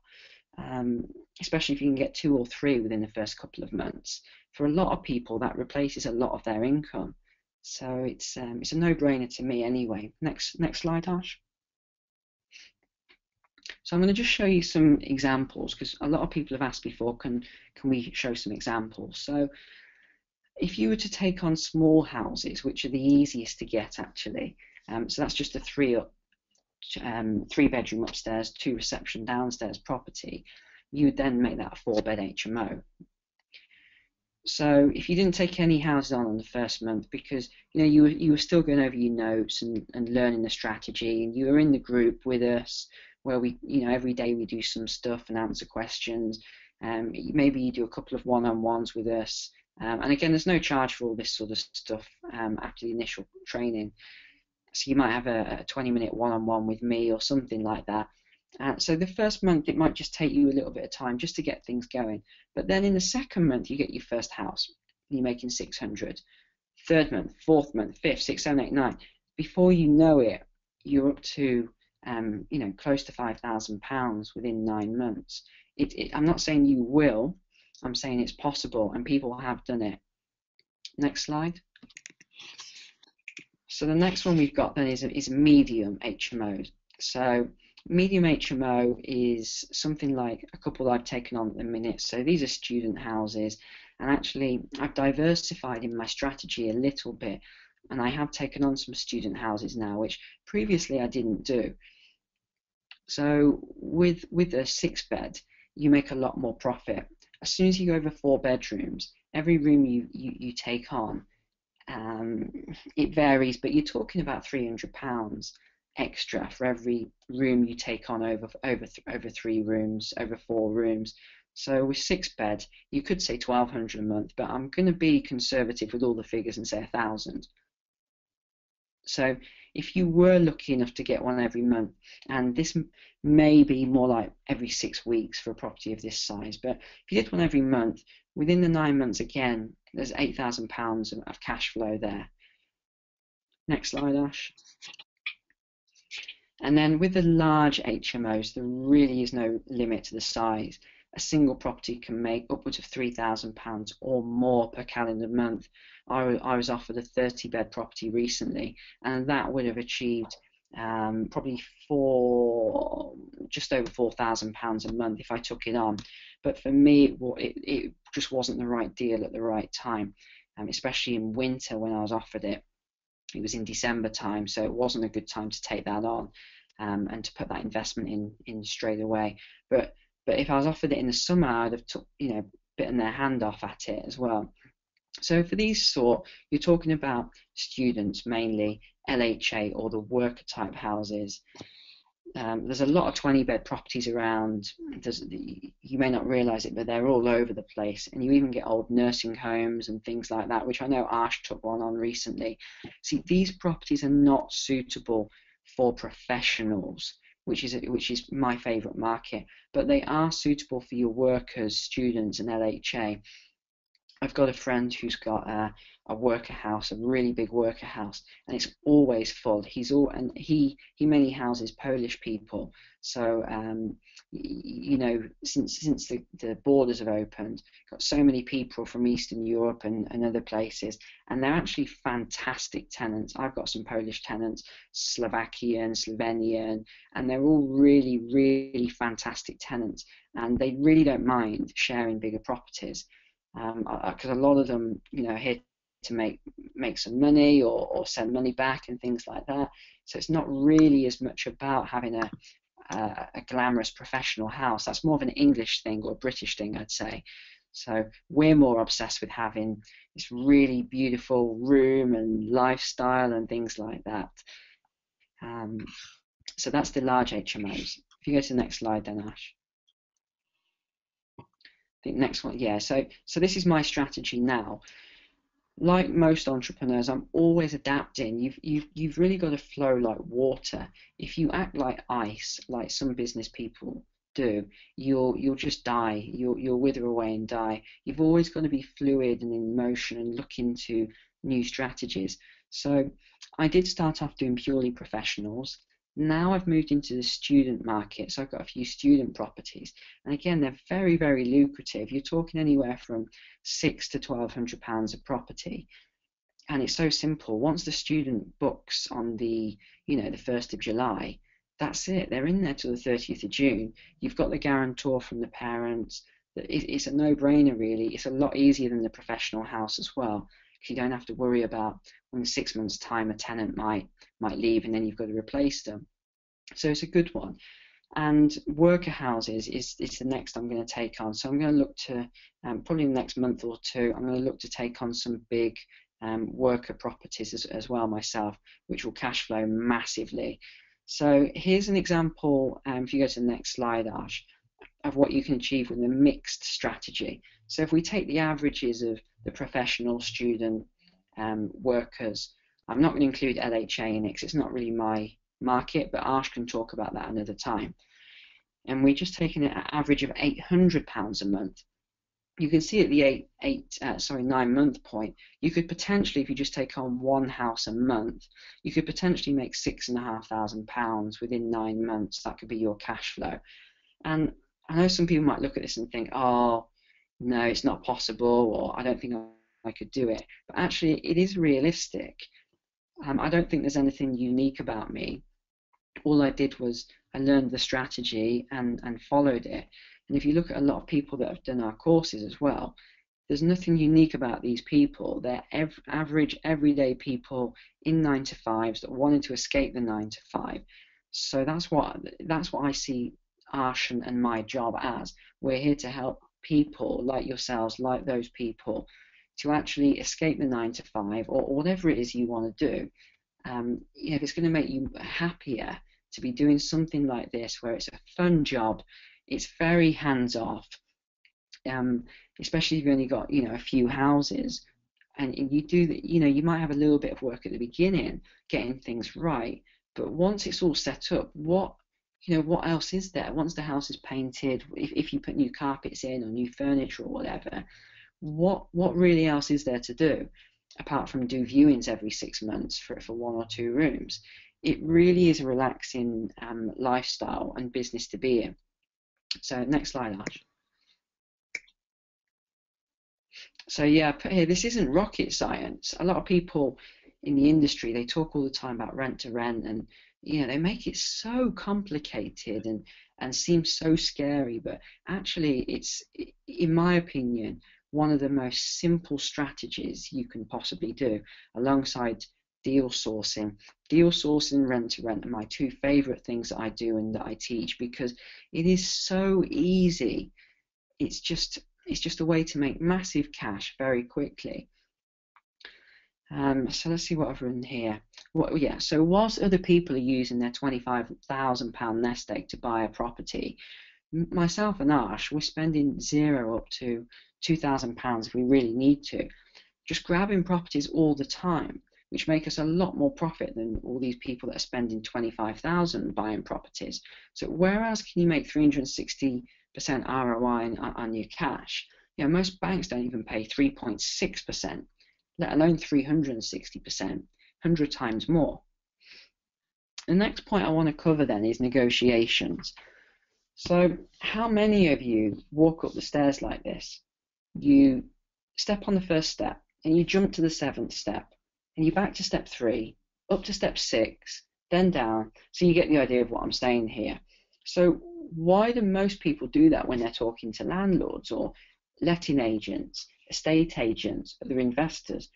Especially if you can get 2 or 3 within the first couple of months. For a lot of people, that replaces a lot of their income. So it's a no-brainer to me anyway. Next slide, Ash. So I'm going to just show you some examples, because a lot of people have asked before, can we show some examples? So if you were to take on small houses, which are the easiest to get actually, so that's just a 3-bedroom upstairs, 2 reception downstairs property, you would then make that a 4-bed HMO. So if you didn't take any houses on the first month, because you were still going over your notes and learning the strategy, and you were in the group with us where we, every day we do some stuff and answer questions. Maybe you do a couple of one-on-ones with us, and again, there's no charge for all this sort of stuff after the initial training. So you might have a 20-minute one-on-one with me or something like that. So the first month it might just take you a little bit of time just to get things going, but then in the second month you get your first house, you're making 600. Third month, fourth month, fifth, sixth, seven, eight, nine. Before you know it, you're up to close to £5,000 within 9 months. I'm not saying you will, I'm saying it's possible, and people have done it. Next slide. So the next one we've got then is medium HMOs. So medium HMO is something like a couple I've taken on at the minute. So these are student houses, and actually I've diversified in my strategy a little bit, and I have taken on some student houses now, which previously I didn't do. So with a 6-bed, you make a lot more profit. As soon as you go over 4 bedrooms, every room you take on, it varies, but you're talking about £300 extra for every room you take on over 3 rooms, over 4 rooms. So with 6-bed, you could say £1,200 a month, but I'm going to be conservative with all the figures and say 1,000. So if you were lucky enough to get one every month, and this may be more like every 6 weeks for a property of this size, but if you did one every month, within the 9 months, again, there's £8,000 of cash flow there. Next slide, Ash. And then with the large HMOs, there really is no limit to the size. A single property can make upwards of £3,000 or more per calendar month. I was offered a 30-bed property recently, and that would have achieved probably just over £4,000 a month if I took it on. But for me, it just wasn't the right deal at the right time, especially in winter when I was offered it. It was in December time, so it wasn't a good time to take that on and to put that investment in straight away. But if I was offered it in the summer, I'd have bitten their hand off at it as well. So for these you're talking about students mainly, LHA or the worker type houses. There's a lot of 20-bed properties around. You may not realise it, but they're all over the place, and you even get old nursing homes and things like that, which I know Arsh took one on recently. See, these properties are not suitable for professionals, which is my favourite market, but they are suitable for your workers, students, and LHA. I've got a friend who's got a worker house, a really big worker house, and it's always full. He mainly houses Polish people. So since the borders have opened, got so many people from Eastern Europe and other places, and they're actually fantastic tenants. I've got some Polish tenants, Slovakian, Slovenian, and they're all really, really fantastic tenants, and they really don't mind sharing bigger properties. Because a lot of them, are here to make some money or send money back and things like that. So it's not really as much about having a glamorous professional house. That's more of an English thing or a British thing, I'd say. So we're more obsessed with having this really beautiful room and lifestyle and things like that. So that's the large HMOs. If you go to the next slide then, Ash. I think next one, yeah. So this is my strategy now. Like most entrepreneurs, I'm always adapting. You've really got to flow like water. If you act like ice, like some business people do, you'll just die. You'll wither away and die. You've always got to be fluid and in motion and look into new strategies. So I did start off doing purely professionals. Now I've moved into the student market, so I've got a few student properties, and again they're very, very lucrative. You're talking anywhere from £600 to £1,200 a property, and it's so simple. Once the student books on the the 1st of July, that's it. They're in there till the 30th of June. You've got the guarantor from the parents. It's a no-brainer really. It's a lot easier than the professional house as well, because you don't have to worry about when in 6 months' time a tenant might leave and then you've got to replace them. So it's a good one. And worker houses is the next I'm going to take on. So I'm going to look to, probably in the next month or two, I'm going to look to take on some big worker properties as well myself, which will cash flow massively. So here's an example, if you go to the next slide, Arsh, of what you can achieve with a mixed strategy. So if we take the averages of the professional, student, workers, I'm not going to include LHA in it because it's not really my market, but Arsh can talk about that another time. And we're just taking an average of £800 a month. You can see at the 9 month point, you could potentially, if you just take on one house a month, you could potentially make £6,500 within 9 months. That could be your cash flow. And I know some people might look at this and think, oh, no, it's not possible, or I don't think I could do it. But actually, it is realistic. I don't think there's anything unique about me. All I did was I learned the strategy and followed it. And if you look at a lot of people that have done our courses as well, there's nothing unique about these people. They're average, everyday people in 9 to 5s that wanted to escape the 9 to 5. So that's what I see Arsh and my job as. We're here to help people like yourselves, like those people, to actually escape the 9 to 5 or whatever it is you want to do. If it's going to make you happier to be doing something like this, where it's a fun job, it's very hands-off, especially if you've only got a few houses, and you do that. You might have a little bit of work at the beginning, getting things right, but once it's all set up, what else is there? Once the house is painted, if you put new carpets in or new furniture or whatever, what really else is there to do apart from do viewings every 6 months for 1 or 2 rooms? It really is a relaxing lifestyle and business to be in. So next slide, Ash. So yeah, put here, this isn't rocket science. A lot of people in the industry, they talk all the time about rent to rent, and they make it so complicated and seem so scary, but actually it's, in my opinion, one of the most simple strategies you can possibly do, alongside deal sourcing. Deal sourcing and rent to rent are my 2 favorite things that I do and that I teach, because it is so easy. It's just a way to make massive cash very quickly. So let's see what I've written here. So whilst other people are using their £25,000 nest egg to buy a property, myself and Arsh, we're spending 0 up to £2,000 if we really need to, just grabbing properties all the time, which make us a lot more profit than all these people that are spending £25,000 buying properties. So whereas can you make 360% ROI on your cash, most banks don't even pay 3.6%, let alone 360%, 100 times more. The next point I want to cover then is negotiations. So how many of you walk up the stairs like this? You step on the first step and you jump to the 7th step and you back to step 3, up to step 6, then down. So you get the idea of what I'm saying here. So why do most people do that when they're talking to landlords or letting agents, estate agents, other investors?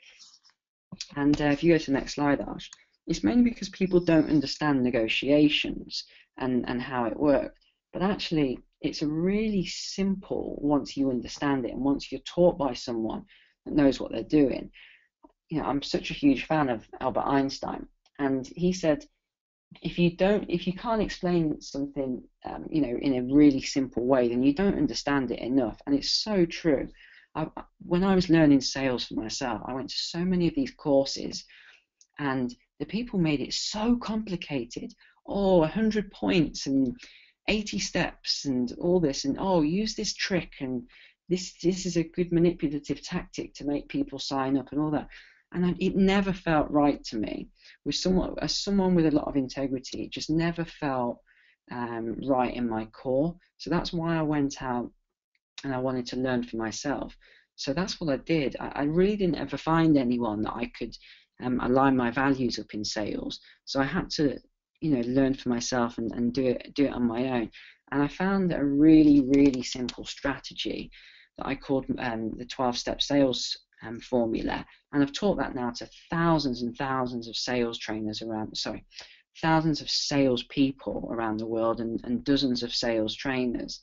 And if you go to the next slide, Ash, it's mainly because people don't understand negotiations and how it works. But actually, it's a really simple once you understand it and once you're taught by someone that knows what they're doing. I'm such a huge fan of Albert Einstein, and he said, if you can't explain something, you know, in a really simple way, then you don't understand it enough. And it's so true. When I was learning sales for myself, I went to so many of these courses, and the people made it so complicated. Oh, 100 points and 80 steps and all this, and oh, use this trick, and this is a good manipulative tactic to make people sign up and all that. And it never felt right to me. With someone with a lot of integrity, it just never felt right in my core. So that's why I went out and I wanted to learn for myself. So that's what I did. I really didn't ever find anyone that I could align my values up in sales. So I had to, you know, learn for myself and do it on my own. And I found a really, really simple strategy that I called the 12-step sales formula. And I've taught that now to thousands and thousands of sales trainers around, thousands of sales people around the world, and dozens of sales trainers.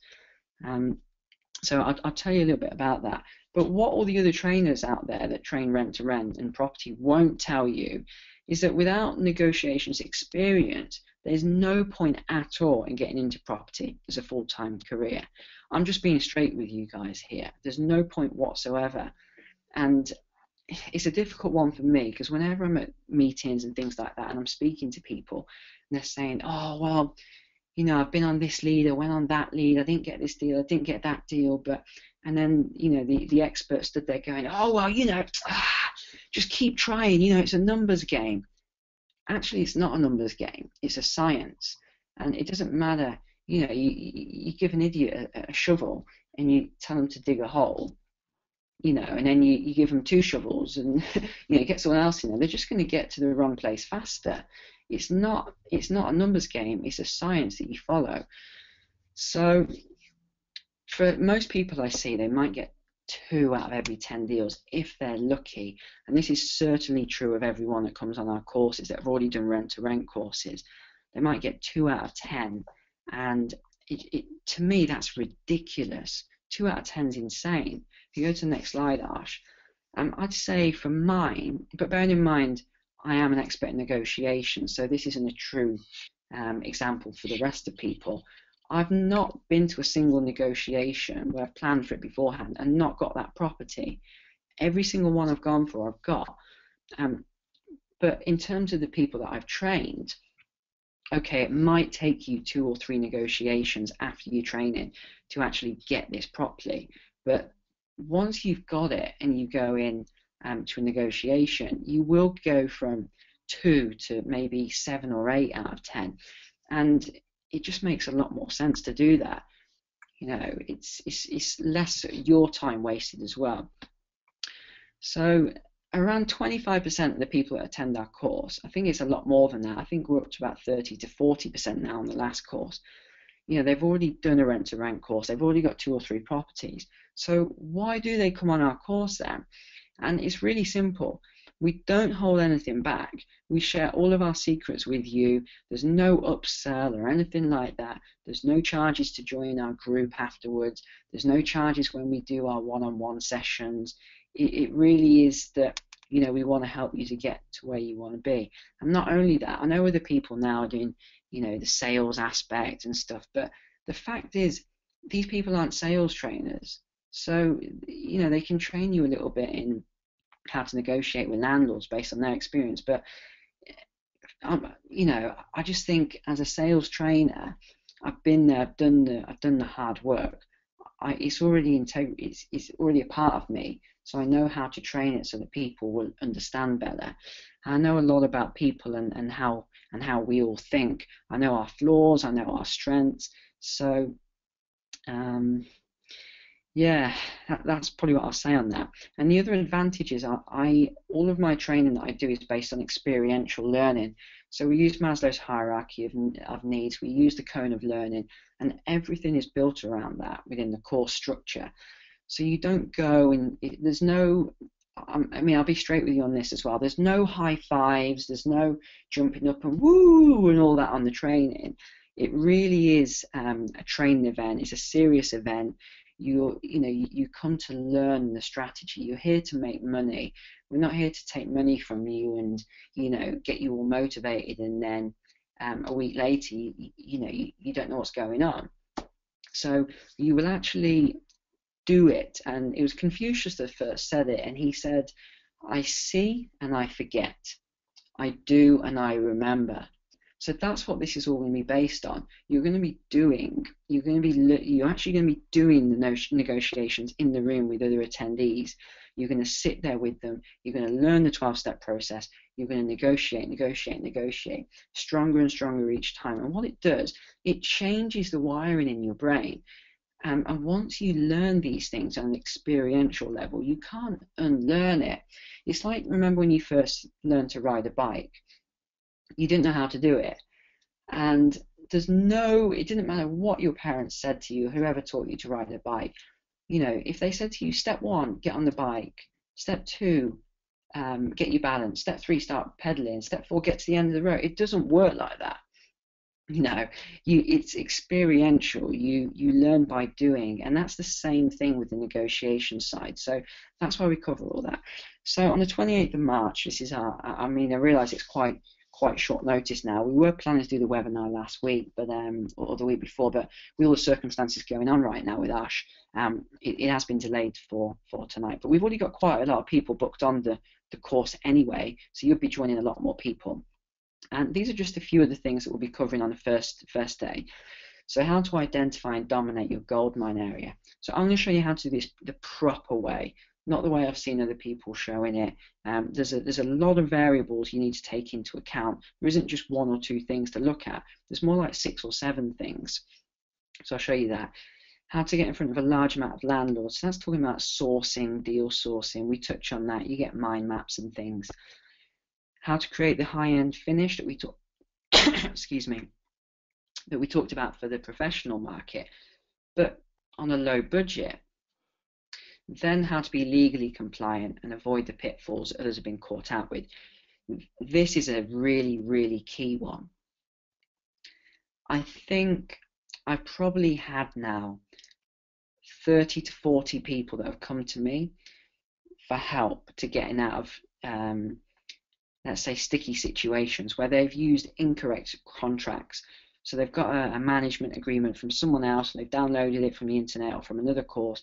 So I'll tell you a little bit about that. But what all the other trainers out there that train rent to rent and property won't tell you is that without negotiations experience, there's no point at all in getting into property as a full-time career. I'm just being straight with you guys here. There's no point whatsoever. And it's a difficult one for me, because whenever I'm at meetings and things like that and I'm speaking to people and they're saying, oh, well, you know, I've been on this lead, I went on that lead, I didn't get this deal, I didn't get that deal, and then, you know, the expert stood there going, oh, well, you know, just keep trying, you know, it's a numbers game. Actually, it's not a numbers game, it's a science. And it doesn't matter, you know, you give an idiot a shovel and you tell them to dig a hole, you know, and then you give them 2 shovels and, you know, get someone else in there, they're just going to get to the wrong place faster. It's not a numbers game, it's a science that you follow. So for most people I see, they might get 2 out of every 10 deals if they're lucky. And this is certainly true of everyone that comes on our courses that have already done rent-to-rent courses. They might get 2 out of 10. And to me, that's ridiculous. 2 out of 10 is insane. If you go to the next slide, Arsh, I'd say for mine, but bearing in mind, I am an expert in negotiation, so this isn't a true example for the rest of people. I've not been to a single negotiation where I've planned for it beforehand and not got that property. Every single one I've gone for, I've got. But in terms of the people that I've trained, okay, it might take you 2 or 3 negotiations after your training to actually get this properly. But once you've got it and you go in to a negotiation, you will go from 2 to maybe 7 or 8 out of 10, and it just makes a lot more sense to do that. You know, it's less your time wasted as well. So around 25% of the people that attend our course, I think it's a lot more than that. I think we're up to about 30 to 40% now on the last course. You know, they've already done a rent-to-rent course. They've already got 2 or 3 properties. So why do they come on our course then? And it's really simple. We don't hold anything back. We share all of our secrets with you. There's no upsell or anything like that. There's no charges to join our group afterwards. There's no charges when we do our one-on-one sessions. It really is that, you know, we want to help you to get to where you want to be. And not only that, I know other people now are doing, you know, the sales aspect and stuff, but the fact is, these people aren't sales trainers. So, you know, they can train you a little bit in how to negotiate with landlords based on their experience. But, you know, I just think as a sales trainer, I've been there, I've done the hard work. It's already it's already a part of me. So I know how to train it so that people will understand better. I know a lot about people and how we all think. I know our flaws, I know our strengths. So yeah, that's probably what I'll say on that. And the other advantage is all of my training that I do is based on experiential learning. So we use Maslow's hierarchy of needs, we use the cone of learning, and everything is built around that within the course structure. So you don't go and there's no, I mean, I'll be straight with you on this as well. There's no high fives, there's no jumping up and woo and all that on the training. It really is a training event. It's a serious event. You come to learn the strategy. You're here to make money. We're not here to take money from you and, you know, get you all motivated and then, a week later, you don't know what's going on. So you will actually do it. And it was Confucius that first said it, and he said, I see and I forget. I do and I remember. So that's what this is all going to be based on. You're going to be doing, you're actually going to be doing the negotiations in the room with other attendees. You're going to sit there with them. You're going to learn the 12-step process. You're going to negotiate, stronger and stronger each time. And what it does, it changes the wiring in your brain. And once you learn these things on an experiential level, you can't unlearn it. It's like, remember when you first learned to ride a bike? You didn't know how to do it. And it didn't matter what your parents said to you, whoever taught you to ride a bike. If they said to you, step 1, get on the bike. Step 2, get your balance. Step 3, start pedaling. Step 4, get to the end of the road. It doesn't work like that. It's experiential. You learn by doing, and that's the same thing with the negotiation side. So that's why we cover all that. So on the 28th of March, this is I realise it's quite short notice now. We were planning to do the webinar last week, but or the week before, but with all the circumstances going on right now with Ash, it has been delayed for tonight. But we've already got quite a lot of people booked on the course anyway, so you'll be joining a lot more people. And these are just a few of the things that we'll be covering on the first day. So how to identify and dominate your goldmine area. So I'm going to show you how to do this the proper way, not the way I've seen other people showing it. There's a lot of variables you need to take into account. There isn't just 1 or 2 things to look at. There's more like 6 or 7 things. So I'll show you that. How to get in front of a large amount of landlords. So that's talking about sourcing, deal sourcing. We touch on that. You get mind maps and things. How to create the high-end finish that we talked that we talked about for the professional market, but on a low budget. Then how to be legally compliant and avoid the pitfalls others have been caught out with. This is a really, really key one. I think I've probably had now 30 to 40 people that have come to me for help to getting out of let's say sticky situations where they've used incorrect contracts. So they've got a management agreement from someone else, and they've downloaded it from the internet or from another course,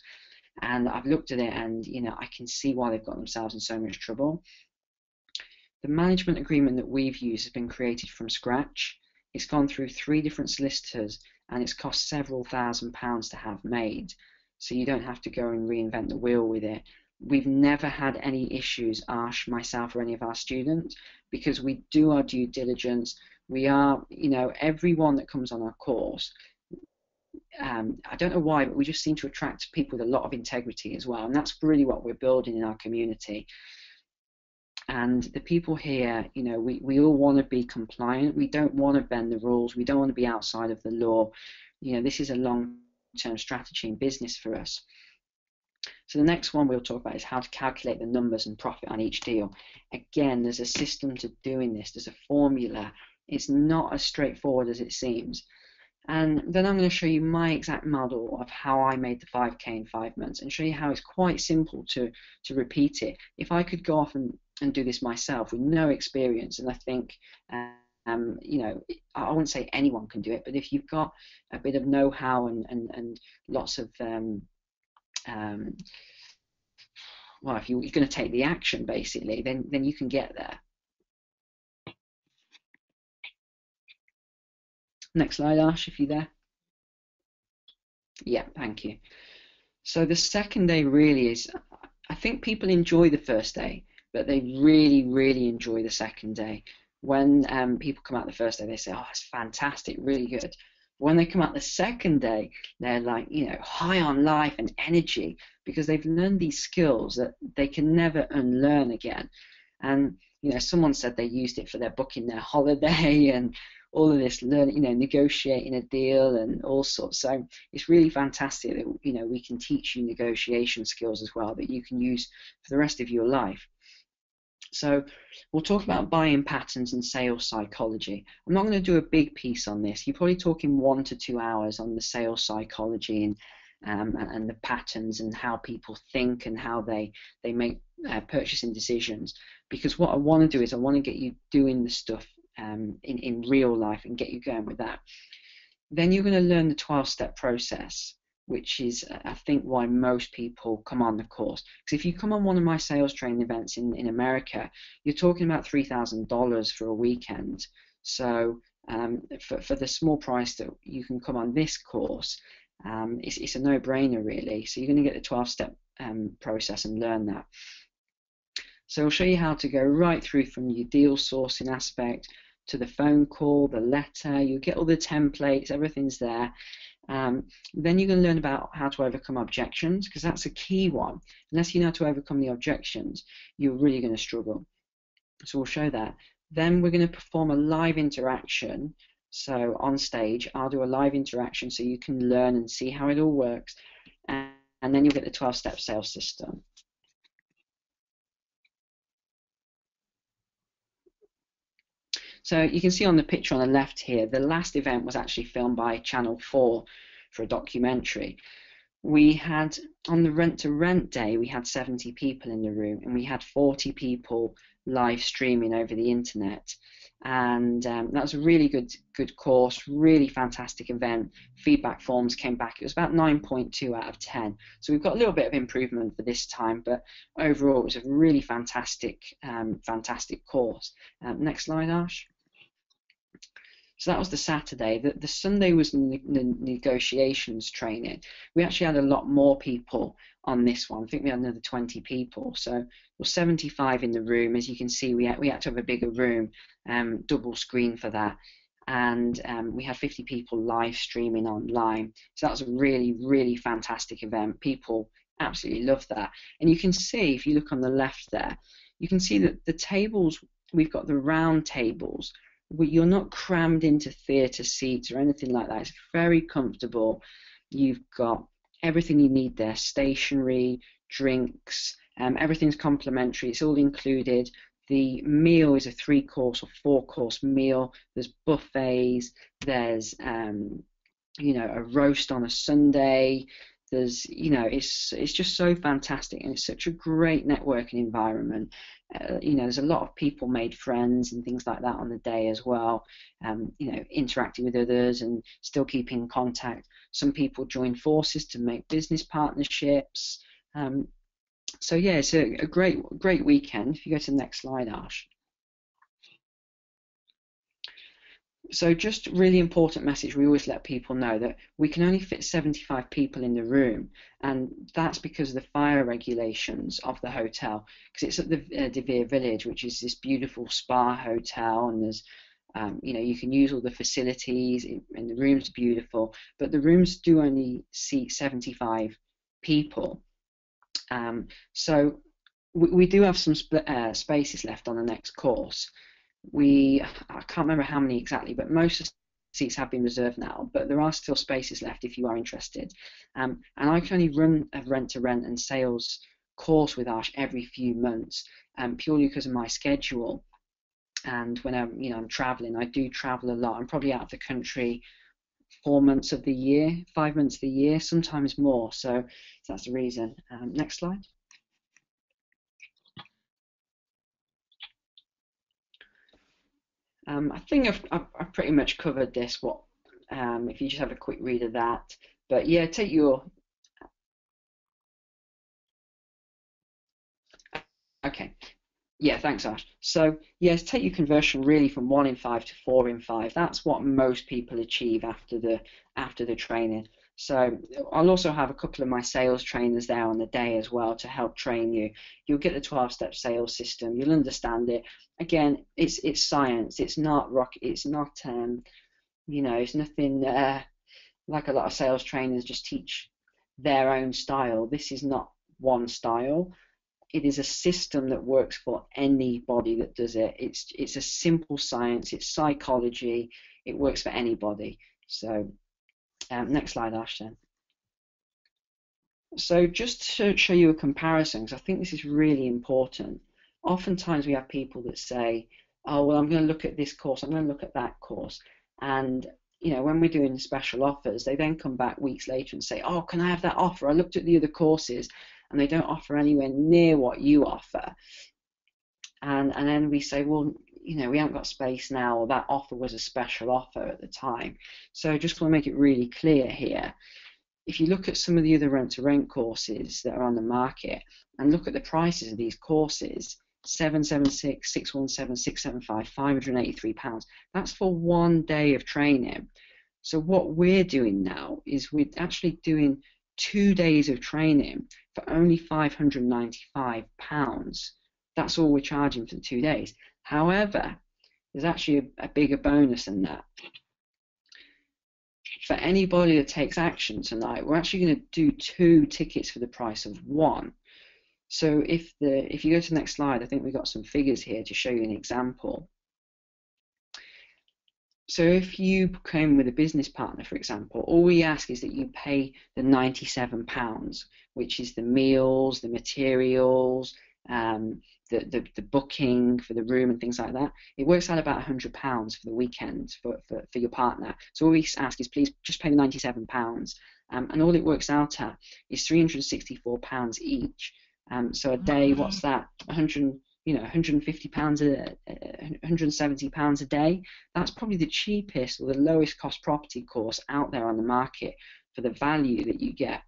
and I've looked at it, and I can see why they've got themselves in so much trouble. The management agreement that we've used has been created from scratch. It's gone through 3 different solicitors, and it's cost several £1,000s to have made, so you don't have to go and reinvent the wheel with it. We've never had any issues, Arsh, myself, or any of our students, because we do our due diligence. We are, everyone that comes on our course, I don't know why, but we just seem to attract people with a lot of integrity as well, and that's really what we're building in our community. And the people here, we all want to be compliant. We don't want to bend the rules. We don't want to be outside of the law. This is a long-term strategy in business for us. So the next one we'll talk about is how to calculate the numbers and profit on each deal. Again, there's a system to doing this. There's a formula. It's not as straightforward as it seems. And then I'm going to show you my exact model of how I made the 5K in 5 months, and show you how it's quite simple to repeat it. If I could go off and do this myself with no experience, and I think I wouldn't say anyone can do it, but if you've got a bit of know-how and lots of well, if you're going to take the action, basically, then you can get there. Next slide, Ash, if you're there. Yeah, thank you. So the second day really is, I think people enjoy the first day, but they really, really enjoy the second day. When people come out the first day, they say, oh, it's fantastic, really good. When they come out the second day, they're like, high on life and energy, because they've learned these skills that they can never unlearn again. And, someone said they used it for their booking their holiday and all of this, negotiating a deal and all sorts. So it's really fantastic that, we can teach you negotiation skills as well that you can use for the rest of your life. So we'll talk about buying patterns and sales psychology. I'm not going to do a big piece on this. You're probably talking 1 to 2 hours on the sales psychology and the patterns and how people think and how they make purchasing decisions. Because what I want to do is I want to get you doing the stuff in real life and get you going with that. Then you're going to learn the 12-step process, which is, I think, why most people come on the course. Because if you come on one of my sales training events in America, you're talking about $3,000 for a weekend. So for the small price that you can come on this course, it's a no-brainer, really. So you're going to get the 12-step process and learn that. So I'll show you how to go right through from your deal sourcing aspect to the phone call, the letter. You get all the templates, everything's there. Then you're going to learn about how to overcome objections, because that's a key one. Unless you know how to overcome the objections, you're really going to struggle. So we'll show that. Then we're going to perform a live interaction. So on stage, I'll do a live interaction so you can learn and see how it all works. And then you'll get the 12-step sales system. So you can see on the picture on the left here, the last event was actually filmed by Channel 4 for a documentary. We had, on the rent-to-rent day, we had 70 people in the room, and we had 40 people live streaming over the internet. And that was a really good course, really fantastic event. Feedback forms came back. It was about 9.2 out of 10. So we've got a little bit of improvement for this time, but overall it was a really fantastic course. Next slide, Arsh. So that was the Saturday. The Sunday was the negotiations training. We actually had a lot more people on this one. I think we had another 20 people. So there were 75 in the room. As you can see, we had to have a bigger room, double screen for that. And we had 50 people live streaming online. So that was a really, really fantastic event. People absolutely loved that. And you can see, if you look on the left there, you can see that the tables, we've got the round tables. You're not crammed into theatre seats or anything like that. It's very comfortable. You've got everything you need there, stationery, drinks, everything's complimentary. It's all included. The meal is a 3-course or 4-course meal. There's buffets. There's a roast on a Sunday. There's, it's just so fantastic, and it's such a great networking environment. There's a lot of people made friends and things like that on the day as well. Interacting with others and still keeping in contact. Some people join forces to make business partnerships. So yeah, it's a great weekend. If you go to the next slide, Arsh. So just really important message, we always let people know that we can only fit 75 people in the room, and that's because of the fire regulations of the hotel, because it's at the De Vere Village, which is this beautiful spa hotel, and there's you can use all the facilities, and the room's beautiful, but the rooms do only seat 75 people. So we do have some spaces left on the next course. I can't remember how many exactly, but most of the seats have been reserved now, but there are still spaces left if you are interested. And I can only run a rent-to-rent and sales course with Arsh every few months, purely because of my schedule. And when I'm traveling, I do travel a lot. I'm probably out of the country 4 months of the year, 5 months of the year, sometimes more. So that's the reason. Next slide. I think I've pretty much covered this. If you just have a quick read of that, but yeah, take your. Okay, yeah, thanks, Ash. So yes, take your conversion really from 1 in 5 to 4 in 5. That's what most people achieve after the training. So I'll also have a couple of my sales trainers there on the day as well to help train you. You'll get the 12-step sales system. You'll understand it. Again, it's science. It's not rock. It's not it's nothing like a lot of sales trainers just teach their own style. This is not one style. It is a system that works for anybody that does it. It's a simple science. It's psychology. It works for anybody. So next slide, Ashton. So just to show you a comparison, because I think this is really important. Oftentimes we have people that say, oh, well, I'm going to look at this course, I'm going to look at that course. And, when we're doing special offers, they then come back weeks later and say, oh, can I have that offer? I looked at the other courses, and they don't offer anywhere near what you offer. And then we say, well, we haven't got space now, or that offer was a special offer at the time. So just want to make it really clear here. If you look at some of the other rent-to-rent courses that are on the market and look at the prices of these courses, 776, 617, 675, £583, that's for 1 day of training. So what we're doing now is we're actually doing 2 days of training for only £595. That's all we're charging for the 2 days. However, there's actually a bigger bonus than that. For anybody that takes action tonight, we're actually going to do 2 tickets for the price of 1. So if you go to the next slide, I think we've got some figures here to show you an example. So if you came with a business partner, for example, all we ask is that you pay the £97, which is the meals, the materials, the booking for the room and things like that. It works out about £100 for the weekend for your partner. So all we ask is please just pay the £97, and all it works out at is £364 each. So a day, what's that? £150 £170 a day. That's probably the cheapest or the lowest cost property course out there on the market for the value that you get.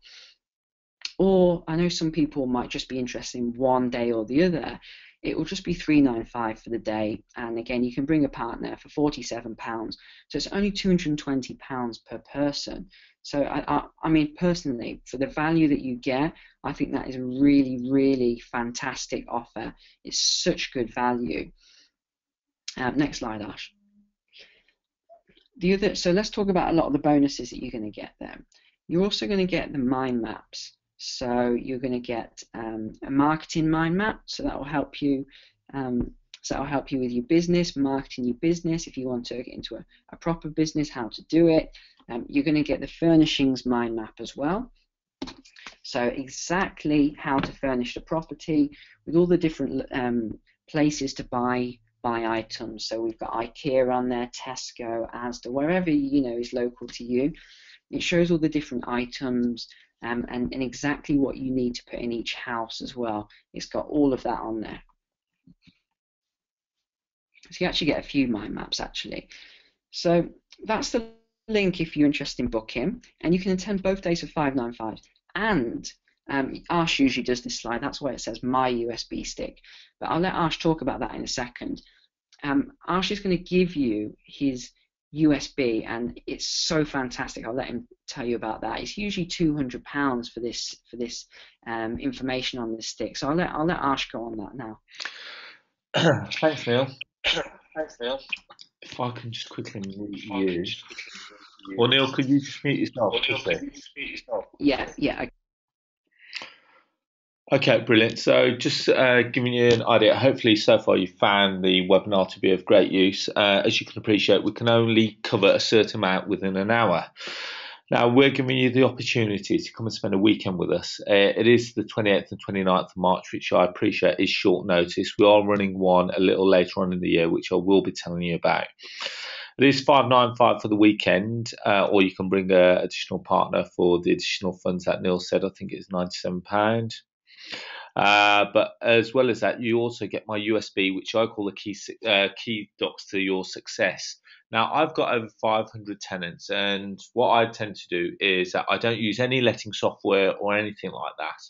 Or I know some people might just be interested in 1 day or the other. It will just be £395 for the day, and again you can bring a partner for £47. So it's only £220 per person. So I mean, personally, for the value that you get, I think that is a really, really fantastic offer. It's such good value. Next slide, Ash. So let's talk about a lot of the bonuses that you're going to get there. You're also going to get the mind maps. So you're going to get a marketing mind map. So that will help you. With your business, marketing your business. If you want to get into a proper business, how to do it. You're going to get the furnishings mind map as well. So exactly how to furnish the property with all the different places to buy items. So we've got IKEA on there, Tesco, Asda, wherever is local to you. It shows all the different items and exactly what you need to put in each house as well. It's got all of that on there. So you actually get a few mind maps actually. So that's the link if you're interested in booking, and you can attend both days for £595. And Arsh usually does this slide. That's why it says my USB stick. But I'll let Arsh talk about that in a second. Arsh is going to give you his USB, and it's so fantastic. I'll let him tell you about that. It's usually £200 for this information on this stick. So I'll let Arsh go on that now. Thanks, Neil. If I can just quickly mute you. Well, Neil, could you just mute yourself? Yeah. Okay, brilliant. So just giving you an idea, hopefully so far you found the webinar to be of great use. As you can appreciate, we can only cover a certain amount within an hour. Now, we're giving you the opportunity to come and spend a weekend with us. It is the 28th and 29th of March, which I appreciate is short notice. We are running one a little later on in the year, which I will be telling you about. It is £595 for the weekend, or you can bring an additional partner for the additional funds that Neil said. I think it's £97. But as well as that, you also get my USB, which I call the key docs to your success. Now, I've got over 500 tenants, and what I tend to do is that I don't use any letting software or anything like that.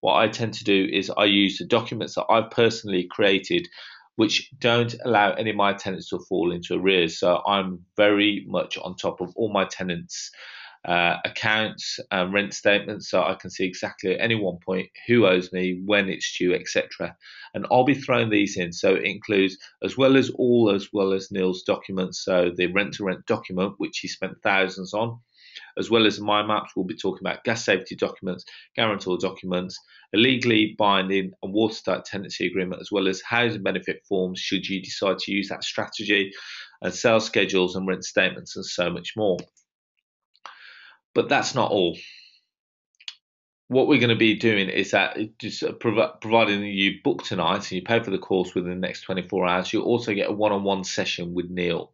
What I tend to do is I use the documents that I've personally created, which don't allow any of my tenants to fall into arrears. So I'm very much on top of all my tenants' accounts and rent statements, so I can see exactly at any one point who owes me, when it's due, etc. And I'll be throwing these in, so it includes as well as Neil's documents, so the rent-to-rent document, which he spent thousands on, as well as my maps. We'll be talking about gas safety documents, guarantor documents, a legally binding and watertight tenancy agreement, as well as housing benefit forms should you decide to use that strategy, and sales schedules and rent statements, and so much more. But that's not all. What we're going to be doing is that just providing you book tonight and you pay for the course within the next 24 hours, you'll also get a one-on-one session with Neil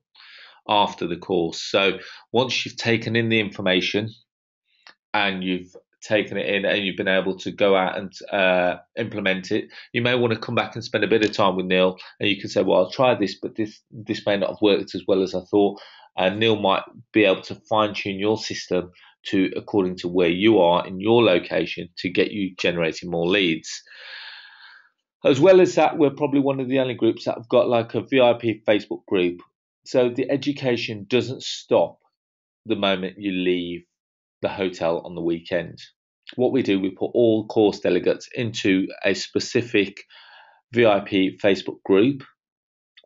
after the course. So once you've taken in the information and you've taken it in and you've been able to go out and implement it, you may want to come back and spend a bit of time with Neil, and you can say, well, I'll try this, but this may not have worked as well as I thought. And Neil might be able to fine tune your system to according to where you are in your location to get you generating more leads. As well as that, we're probably one of the only groups that have got like a VIP Facebook group. So the education doesn't stop the moment you leave the hotel on the weekend. What we do, we put all course delegates into a specific VIP Facebook group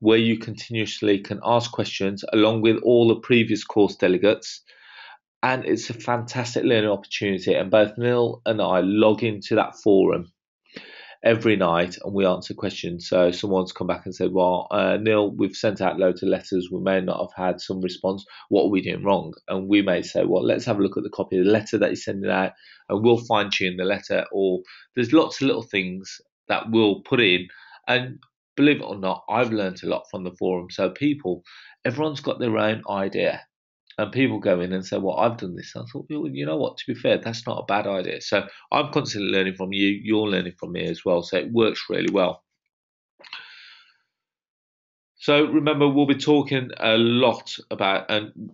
where you continuously can ask questions along with all the previous course delegates. And it's a fantastic learning opportunity. And both Neil and I log into that forum every night and we answer questions. So someone's come back and said, well, Neil, we've sent out loads of letters. We may not have had some response. What are we doing wrong? And we may say, well, let's have a look at the copy of the letter that you're sending out and we'll fine tune the letter. Or there's lots of little things that we'll put in. And believe it or not, I've learned a lot from the forum. So everyone's got their own idea. And people go in and say, well, I've done this. I thought, well, you know what, to be fair, that's not a bad idea. So I'm constantly learning from you. You're learning from me as well. So it works really well. So remember, we'll be talking a lot about, and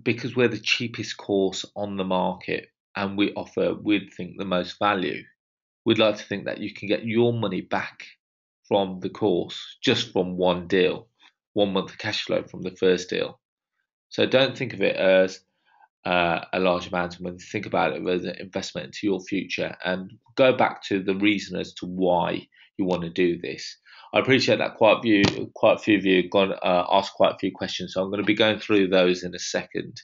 because we're the cheapest course on the market and we offer, we'd think, the most value. We'd like to think that you can get your money back from the course just from one deal, 1 month of cash flow from the first deal. So don't think of it as a large amount, and when you think about it as an investment into your future, and go back to the reason as to why you want to do this. I appreciate that quite a few of you have gone asked quite a few questions, so I'm going to be going through those in a second.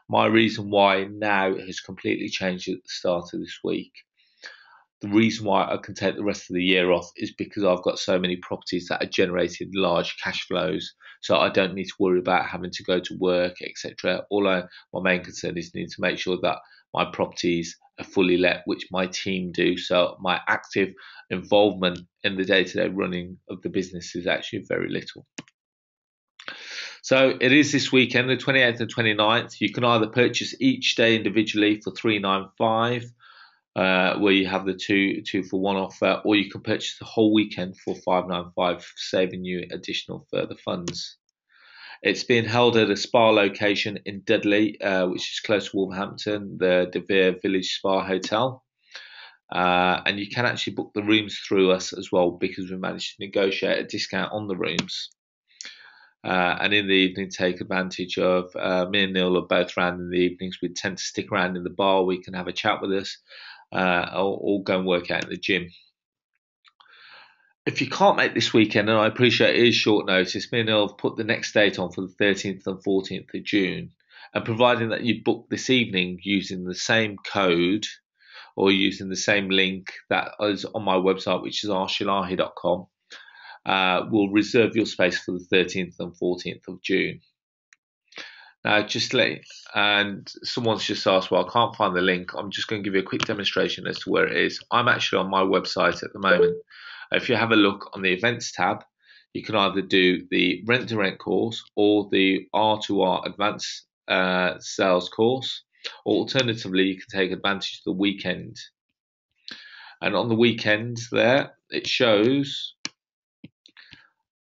My reason why now has completely changed at the start of this week. The reason why I can take the rest of the year off is because I've got so many properties that are generating large cash flows, so I don't need to worry about having to go to work, etc. My main concern is need to make sure that my properties are fully let, which my team do. So my active involvement in the day-to-day running of the business is actually very little. So it is this weekend, the 28th and 29th. You can either purchase each day individually for $395. Where you have the two for one offer, or you can purchase the whole weekend for $595, saving you additional further funds. It's being held at a spa location in Dudley, which is close to Wolverhampton, the De Vere Village Spa Hotel. And you can actually book the rooms through us as well, because we managed to negotiate a discount on the rooms. And in the evening, take advantage of me and Neil are both around in the evenings. We tend to stick around in the bar. We can have a chat with us. Or go and work out in the gym. If you can't make this weekend, and I appreciate it is short notice, me and Neil have put the next date on for the 13th and 14th of June. And providing that you book this evening using the same code or using the same link that is on my website, which is rshilahi.com, we'll reserve your space for the 13th and 14th of June. Now, and someone's just asked, well, I can't find the link. I'm just going to give you a quick demonstration as to where it is. I'm actually on my website at the moment. If you have a look on the events tab, you can either do the rent-to-rent course or the R2R advanced sales course, or alternatively, you can take advantage of the weekend. And on the weekend there, it shows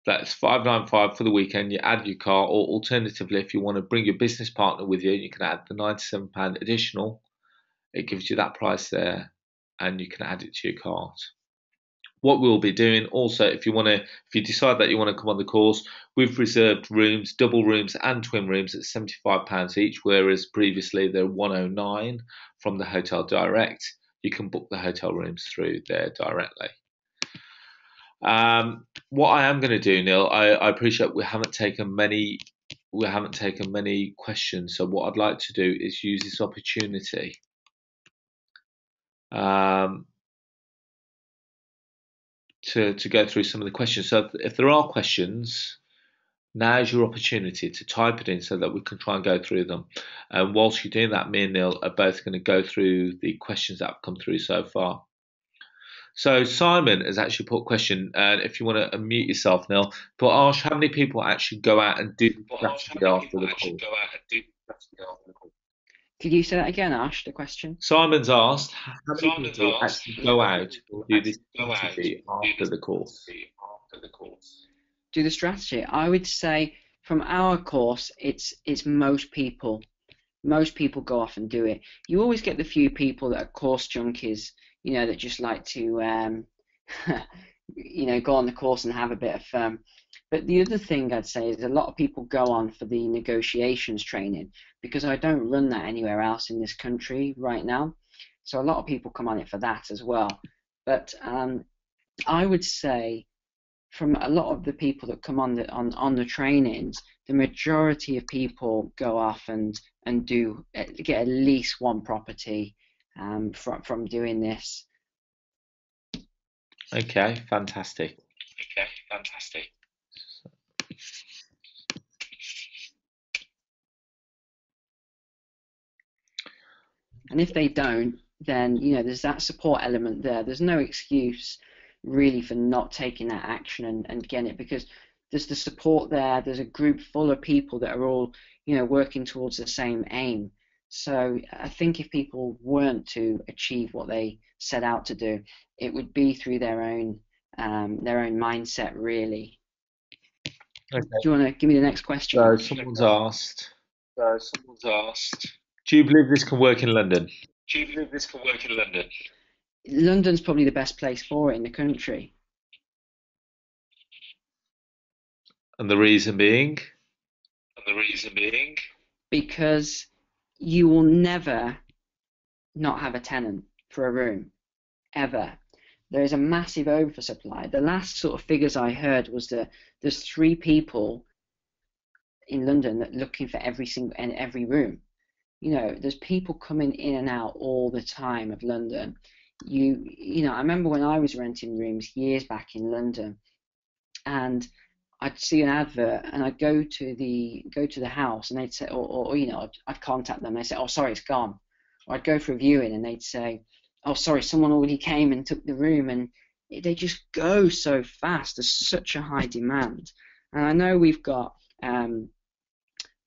that's $595 for the weekend. You add your car, or alternatively, if you want to bring your business partner with you, you can add the £97 additional. It gives you that price there, and you can add it to your cart. What we'll be doing also, if you decide that you want to come on the course, we've reserved rooms, double rooms and twin rooms at £75 each, whereas previously they're $109 from the hotel direct. You can book the hotel rooms through there directly. What I am going to do, Neil, I appreciate we haven't taken many questions. So what I'd like to do is use this opportunity to go through some of the questions. So if there are questions, now's your opportunity to type it in so that we can try and go through them. And whilst you're doing that, me and Neil are both going to go through the questions that have come through so far. So Simon has actually put a question, and if you want to unmute yourself, Neil, but Arsh, how many people actually go out and do the strategy after the call? Could you say that again, Ash, the question? Simon's asked, how many people actually go out and do this strategy after the course? Do the strategy. I would say from our course, it's most people. Most people go off and do it. You always get the few people that are course junkies, that just like to, go on the course and have a bit of fun. But the other thing I'd say is a lot of people go on for the negotiations training, because I don't run that anywhere else in this country right now. So a lot of people come on it for that as well. But I would say from a lot of the people that come on the trainings, the majority of people go off and do get at least one property from doing this. Okay, fantastic. And if they don't, then there's that support element there. There's no excuse really for not taking that action and getting it, because there's the support there. There's a group full of people that are all working towards the same aim. So I think if people weren't to achieve what they set out to do, it would be through their own mindset, really. Okay. Do you want to give me the next question? So someone's asked, do you believe this can work in London? London's probably the best place for it in the country. And the reason being? Because you will never not have a tenant for a room, ever. There is a massive oversupply. The last sort of figures I heard was that there's 3 people in London that are looking for every room. There's people coming in and out all the time of London. I remember when I was renting rooms years back in London, and I'd see an advert and I'd go to the house and they'd say, I'd contact them. They'd say, oh, sorry, it's gone. Or I'd go for a viewing and they'd say, oh, sorry, someone already came and took the room. And they just go so fast. There's such a high demand. And I know we've got, I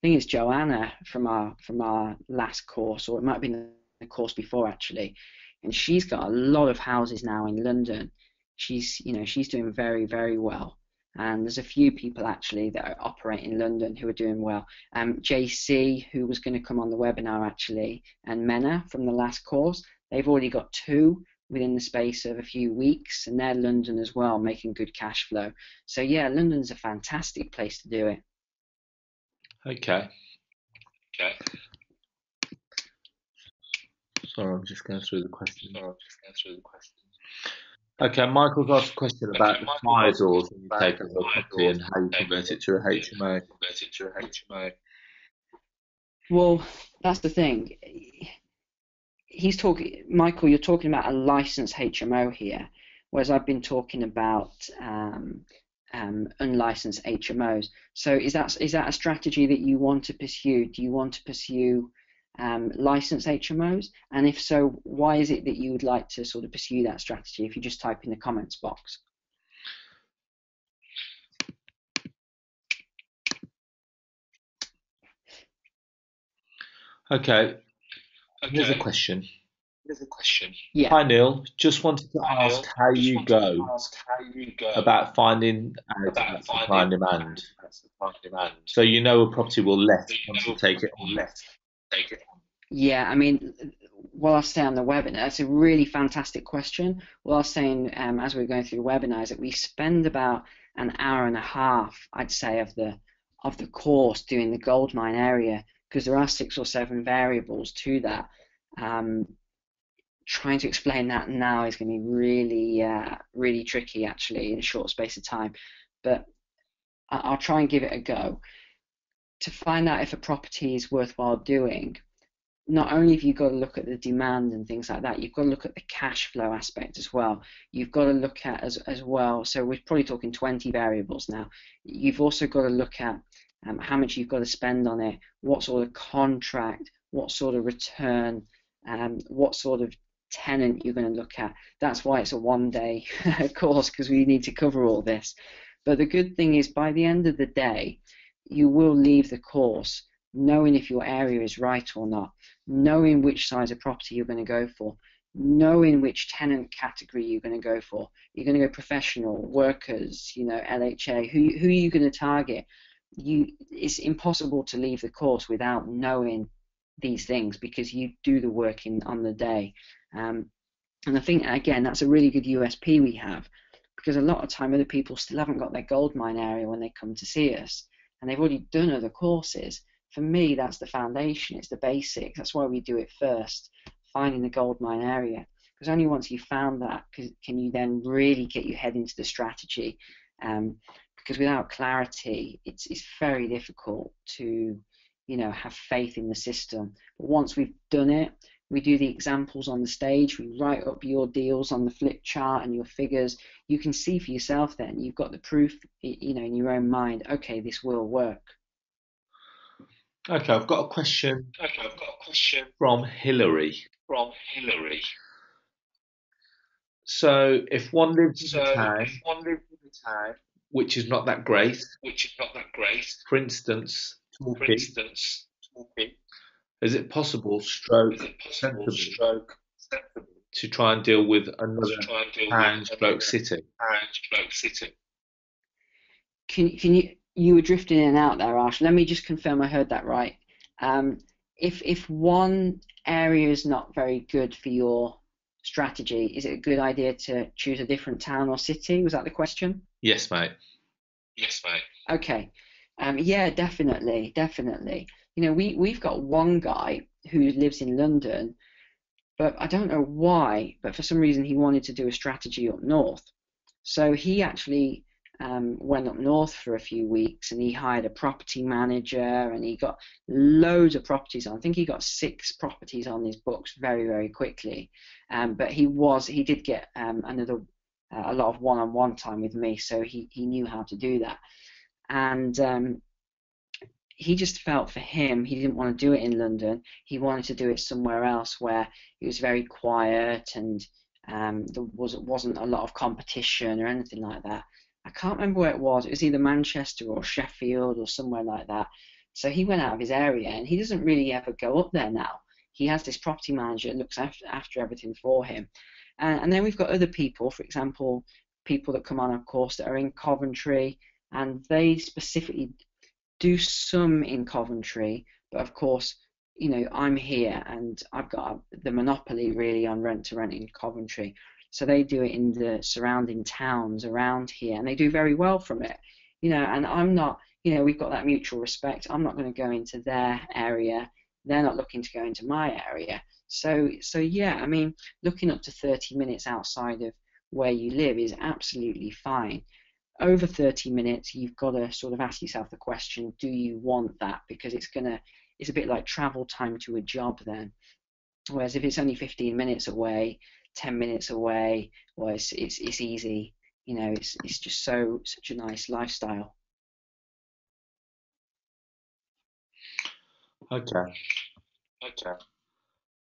think it's Joanna from our last course, or it might have been the course before actually. And she's got a lot of houses now in London. She's doing very, very well. And there's a few people actually that operate in London who are doing well. JC, who was going to come on the webinar actually, and Mena from the last course, they've already got 2 within the space of a few weeks, and they're London as well, making good cash flow. So yeah, London's a fantastic place to do it. Okay. Sorry, I'm just going through the questions. Okay, Michael's asked a question about the fire doors when you take over a property and how you convert it to a HMO. Well, that's the thing. Michael, you're talking about a licensed HMO here, whereas I've been talking about unlicensed HMOs. So is that a strategy that you want to pursue? Do you want to pursue licensed HMOs? And if so, why is it that you would like to sort of pursue that strategy? If you just type in the comments box. Okay, here's a question. Yeah. Hi Neil, just wanted to ask how you go about finding out about supply and demand. So you know a property will let once you take it on. Yeah, I mean, what I'll say on the webinar, that's a really fantastic question. What I was saying as we were going through the webinar is that we spend about an hour and a half, I'd say, of the course doing the goldmine area, because there are 6 or 7 variables to that. Trying to explain that now is going to be really tricky actually in a short space of time, but I'll try and give it a go. To find out if a property is worthwhile doing, not only have you got to look at the demand and things like that, you've got to look at the cash flow aspect as well. You've got to look at as well, so we're probably talking 20 variables now. You've also got to look at how much you've got to spend on it, what sort of contract, what sort of return, what sort of tenant you're going to look at. That's why it's a one-day course, because we need to cover all this. But the good thing is, by the end of the day, you will leave the course knowing if your area is right or not, knowing which size of property you're going to go for, knowing which tenant category you're going to go for. You're going to go professional, workers, LHA. Who are you going to target? It's impossible to leave the course without knowing these things, because you do the work on the day. And I think, again, that's a really good USP we have, because a lot of time other people still haven't got their gold mine area when they come to see us, and they've already done other courses. For me, that's the foundation, it's the basics. That's why we do it first, finding the gold mine area, because only once you've found that can you then really get your head into the strategy. Because without clarity, it's very difficult to have faith in the system. But once we've done it, we do the examples on the stage, we write up your deals on the flip chart and your figures. You can see for yourself then, you've got the proof in your own mind, okay, this will work. Okay, I've got a question from Hillary. So if one lives in a town which is not that great, for instance, Torquay, is it possible, sensible, to try and deal with another town city? You were drifting in and out there, Arsh. Let me just confirm I heard that right. If one area is not very good for your strategy, is it a good idea to choose a different town or city? Was that the question? Yes, mate. Okay. Yeah, definitely. We've got one guy who lives in London, but I don't know why, but for some reason he wanted to do a strategy up north. So he actually went up north for a few weeks, and he hired a property manager, and he got loads of properties on. I think he got 6 properties on his books very, very quickly. But he did get a lot of one-on-one time with me, so he knew how to do that. And he just felt, for him, he didn't want to do it in London. He wanted to do it somewhere else where it was very quiet and there wasn't a lot of competition or anything like that. I can't remember where it was. It was either Manchester or Sheffield or somewhere like that. So he went out of his area, and he doesn't really ever go up there now. He has this property manager that looks after everything for him. And then we've got other people, for example, people that come on our course that are in Coventry, and they specifically do some in Coventry, but of course, I'm here and I've got the monopoly really on rent to rent in Coventry. So they do it in the surrounding towns around here, and they do very well from it. And I'm not, we've got that mutual respect. I'm not going to go into their area. They're not looking to go into my area. So yeah, I mean, looking up to 30 minutes outside of where you live is absolutely fine. Over 30 minutes, you've got to sort of ask yourself the question, do you want that? Because it's a bit like travel time to a job then. Whereas if it's only 15 minutes away, 10 minutes away, well, it's easy. It's just such a nice lifestyle. Okay.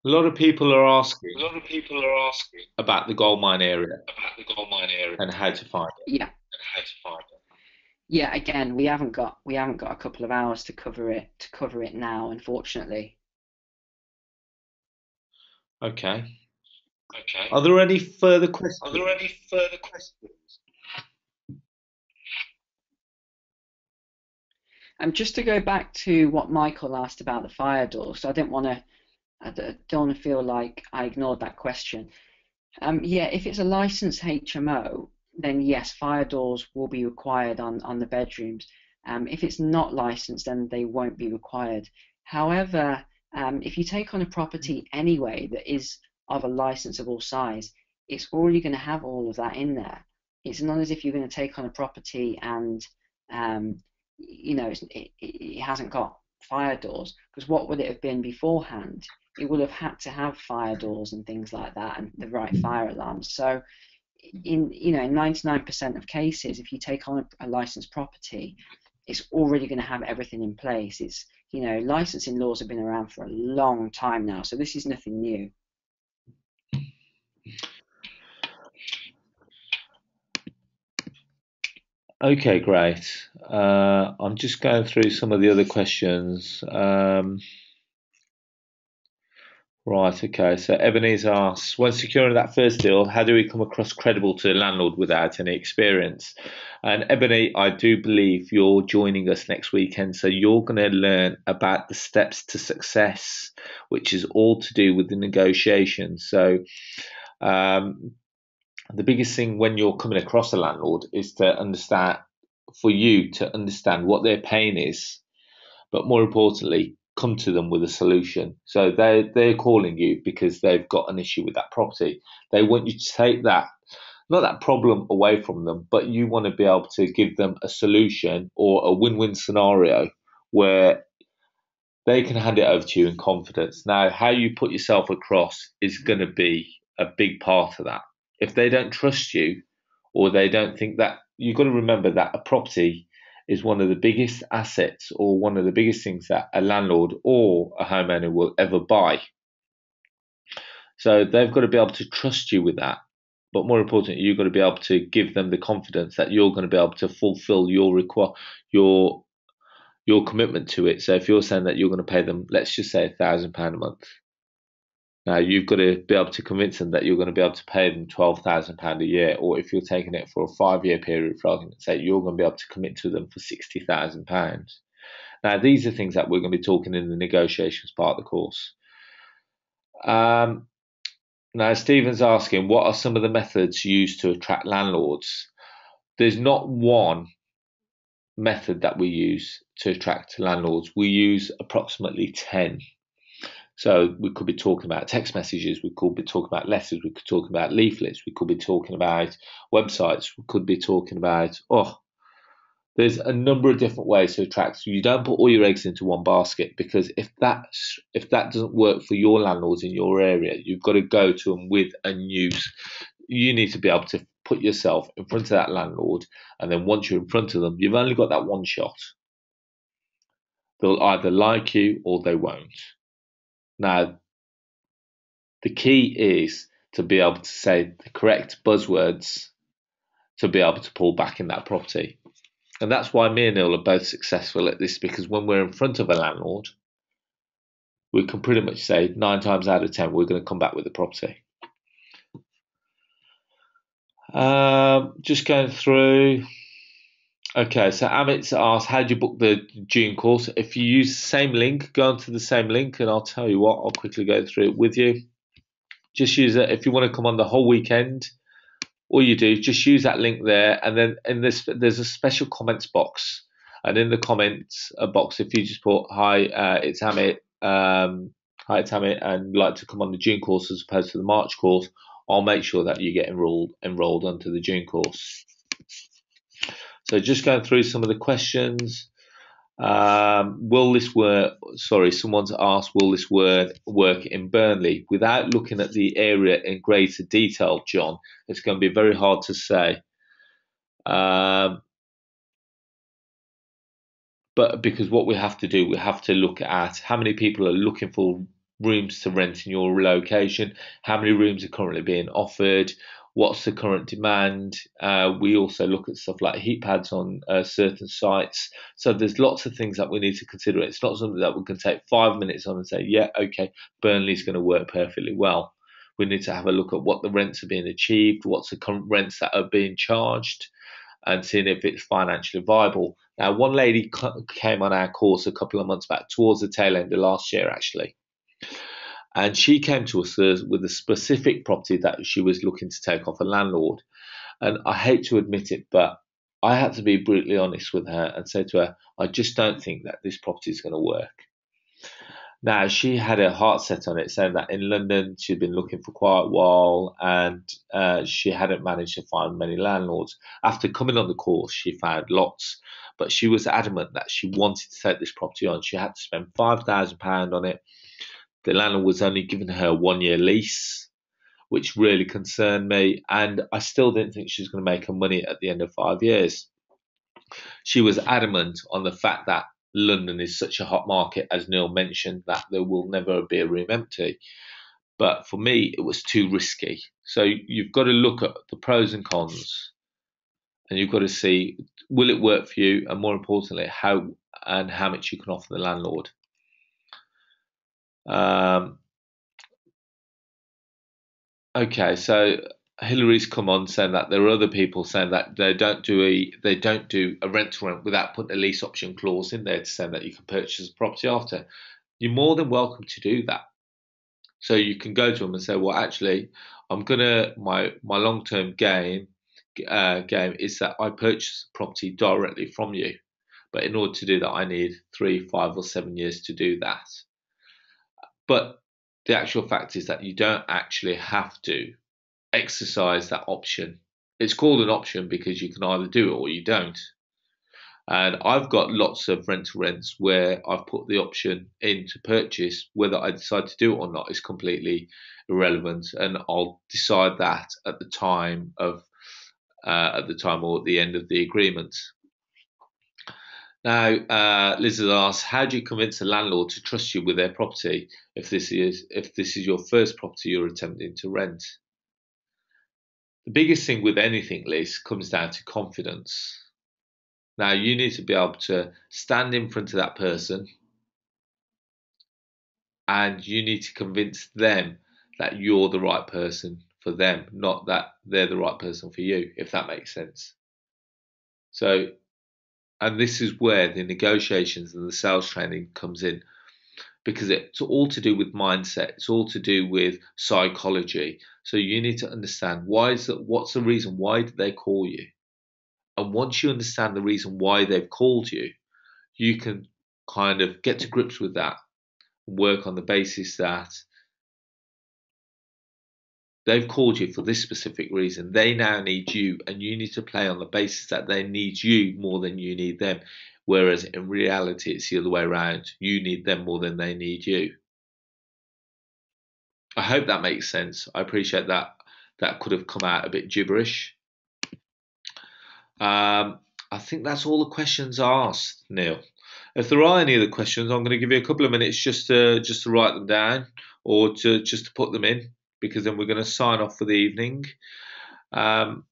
A lot of people are asking about the gold mine area and how to find it. Yeah, again, we haven't got a couple of hours to cover it now, unfortunately. Okay. Are there any further questions? Just to go back to what Michael asked about the fire doors, I don't want to feel like I ignored that question. Yeah, if it's a licensed HMO, then yes, fire doors will be required on the bedrooms. If it's not licensed, then they won't be required. However, if you take on a property anyway that is of a licensable size, it's already going to have all of that in there. It's not as if you're going to take on a property and it hasn't got fire doors, because what would it have been beforehand? It would have had to have fire doors and things like that, and the right fire alarms. So in 99% of cases, if you take on a licensed property, it's already going to have everything in place. It's licensing laws have been around for a long time now, so this is nothing new. Okay, great. I'm just going through some of the other questions. Right, okay. So Ebenezer asks, when securing that first deal, how do we come across credible to the landlord without any experience? And Ebony, I do believe you're joining us next weekend, so you're going to learn about the steps to success, which is all to do with the negotiation. So um, the biggest thing when you're coming across a landlord is to understand, for you to understand what their pain is, but more importantly, come to them with a solution. So they're calling you because they've got an issue with that property. They want you to take that, not that problem away from them, but you want to be able to give them a solution or a win-win scenario where they can hand it over to you in confidence. Now, how you put yourself across is going to be a big part of that. If they don't trust you or they don't think that, you've got to remember that a property is one of the biggest assets or one of the biggest things that a landlord or a homeowner will ever buy. So they've got to be able to trust you with that. But more importantly, you've got to be able to give them the confidence that you're going to be able to fulfill your commitment to it. So if you're saying that you're going to pay them, let's just say £1,000 a month. Now you've got to be able to convince them that you're going to be able to pay them £12,000 a year, or if you're taking it for a 5-year period, for argument's sake, you're going to be able to commit to them for £60,000. Now these are things that we're going to be talking in the negotiations part of the course. Now Stephen's asking, what are some of the methods used to attract landlords? There's not one method that we use to attract landlords. We use approximately 10. So we could be talking about text messages, we could be talking about letters, we could talk about leaflets, we could be talking about websites, we could be talking about, there's a number of different ways to attract. So you don't put all your eggs into one basket, because if that doesn't work for your landlords in your area, you've got to go to them with a news. You need to be able to put yourself in front of that landlord, and then once you're in front of them, you've only got that one shot. They'll either like you or they won't. Now, the key is to be able to say the correct buzzwords to be able to pull back in that property. And that's why me and Neil are both successful at this, because when we're in front of a landlord, we can pretty much say 9 times out of 10 we're going to come back with the property. Just going through. Okay, so Amit's asked, how do you book the June course? If you use the same link, go onto the same link, and I'll tell you what, I'll quickly go through it with you. Just use it. If you want to come on the whole weekend, all you do, just use that link there, and then in this, there's a special comments box. And in the comments box, if you just put, hi, it's Amit, and like to come on the June course as opposed to the March course, I'll make sure that you get enrolled onto the June course. So just going through some of the questions. Will this work? Sorry, someone's asked, will this work in Burnley? Without looking at the area in greater detail, John, it's going to be very hard to say. But because what we have to do, we have to look at how many people are looking for rooms to rent in your location, how many rooms are currently being offered, what's the current demand. We also look at stuff like heat pads on certain sites. So there's lots of things that we need to consider. It's not something that we can take 5 minutes on and say, yeah, okay, Burnley's going to work perfectly well. We need to have a look at what the rents are being achieved, what's the current rents that are being charged, and seeing if it's financially viable. Now, one lady came on our course a couple of months back, towards the tail end of last year, actually. And she came to us with a specific property that she was looking to take off a landlord. And I hate to admit it, but I had to be brutally honest with her and say to her, I just don't think that this property is going to work. Now, she had her heart set on it, saying that in London she'd been looking for quite a while, and she hadn't managed to find many landlords. After coming on the course, she found lots, but she was adamant that she wanted to take this property on. She had to spend £5,000 on it. The landlord was only giving her a 1-year lease, which really concerned me, and I still didn't think she was going to make her money at the end of 5 years. She was adamant on the fact that London is such a hot market, as Neil mentioned, that there will never be a room empty. But for me, it was too risky. So you've got to look at the pros and cons, and you've got to see, will it work for you, and more importantly, how much you can offer the landlord. Okay, so Hillary's come on saying that there are other people saying that they don't do a rent to rent without putting a lease option clause in there to say that you can purchase a property after. You're more than welcome to do that. So you can go to them and say, well, actually, I'm gonna my long-term game is that I purchase the property directly from you, but in order to do that, I need 3, 5, or 7 years to do that. But the actual fact is that you don't actually have to exercise that option. It's called an option because you can either do it or you don't. And I've got lots of rent-to-rents where I've put the option in to purchase. Whether I decide to do it or not is completely irrelevant, and I'll decide that at the time or at the end of the agreement. Now, Liz has asked, how do you convince a landlord to trust you with their property if this is your first property you're attempting to rent? The biggest thing with anything, Liz, comes down to confidence. Now, you need to be able to stand in front of that person and you need to convince them that you're the right person for them, not that they're the right person for you, if that makes sense. So, and this is where the negotiations and the sales training comes in, because it's all to do with mindset. It's all to do with psychology. So you need to understand what's the reason, why did they call you? And once you understand the reason why they've called you, you can kind of get to grips with that and work on the basis that they've called you for this specific reason. They now need you, and you need to play on the basis that they need you more than you need them. Whereas in reality, it's the other way around. You need them more than they need you. I hope that makes sense. I appreciate that. That could have come out a bit gibberish. I think that's all the questions asked, Neil. If there are any other questions, I'm going to give you a couple of minutes just to write them down or just to put them in, because then we're going to sign off for the evening. The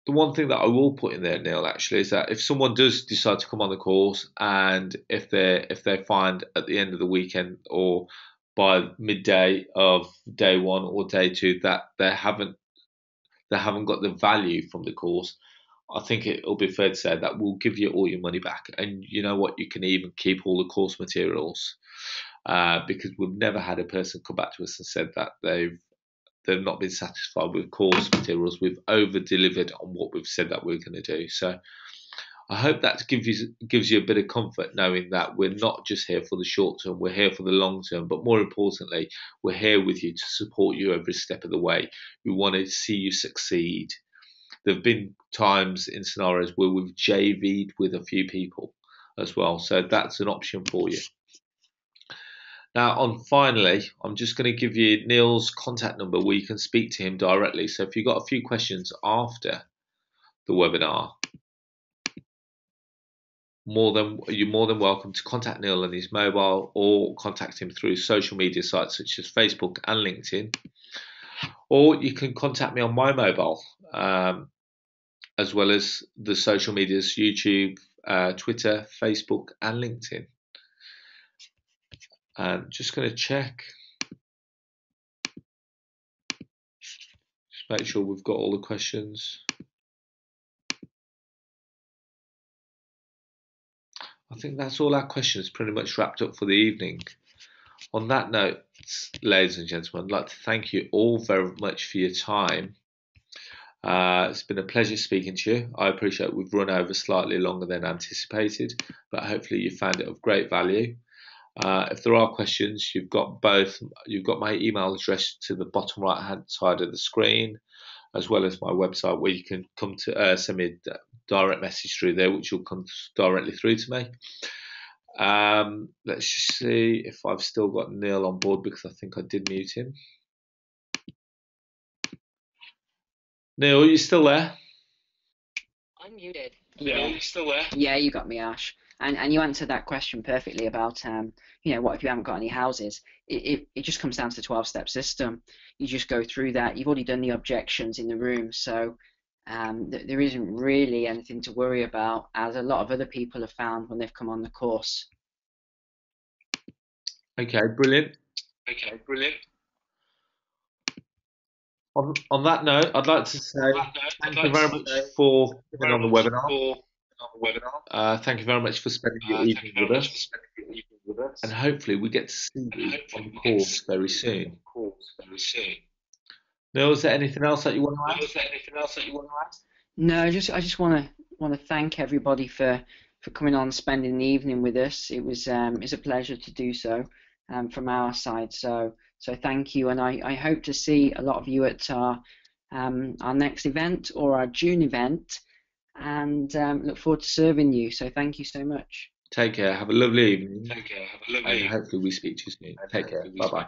one thing that I will put in there, Neil, actually, is that if someone does decide to come on the course, and if they find at the end of the weekend or by midday of day one or day two that they haven't got the value from the course, I think it'll be fair to say that we'll give you all your money back. And you know what? You can even keep all the course materials, because we've never had a person come back to us and said that they've not been satisfied with course materials. We've over-delivered on what we've said that we're going to do. So I hope that gives you a bit of comfort, knowing that we're not just here for the short term, we're here for the long term. But more importantly, we're here with you to support you every step of the way. We want to see you succeed. There have been times in scenarios where we've JV'd with a few people as well. So that's an option for you. Now, finally, I'm just going to give you Neil's contact number where you can speak to him directly. So if you've got a few questions after the webinar, you're more than welcome to contact Neil on his mobile or contact him through social media sites such as Facebook and LinkedIn. Or you can contact me on my mobile, as well as the social medias, YouTube, Twitter, Facebook, and LinkedIn. And just going to check. Just make sure we've got all the questions. I think that's all our questions pretty much wrapped up for the evening. On that note, ladies and gentlemen, I'd like to thank you all very much for your time. It's been a pleasure speaking to you. I appreciate we've run over slightly longer than anticipated, but hopefully you found it of great value. If there are questions, you've got my email address to the bottom right hand side of the screen, as well as my website where you can come to send me a direct message through there, which will come directly through to me. Let's just see if I've still got Neil on board, because I think I did mute him. Neil, are you still there? Unmuted. Yeah. You still there? Yeah, you got me, Ash. And you answered that question perfectly about, what if you haven't got any houses? It just comes down to the 12-step system. You just go through that. You've already done the objections in the room. So there isn't really anything to worry about, as a lot of other people have found when they've come on the course. Okay, brilliant. On that note, I'd like to say thank you very much for coming on the webinar. Thank you very much for spending your evening with us. And hopefully we get to see you on the course very soon. Neil, is there anything else that you want to add? No, I just want to thank everybody for coming on, spending the evening with us. It's a pleasure to do so from our side. So thank you, and I hope to see a lot of you at our next event or our June event, and look forward to serving you. So thank you so much. Take care. Have a lovely evening. And hopefully we speak to you soon. Take care. Bye-bye.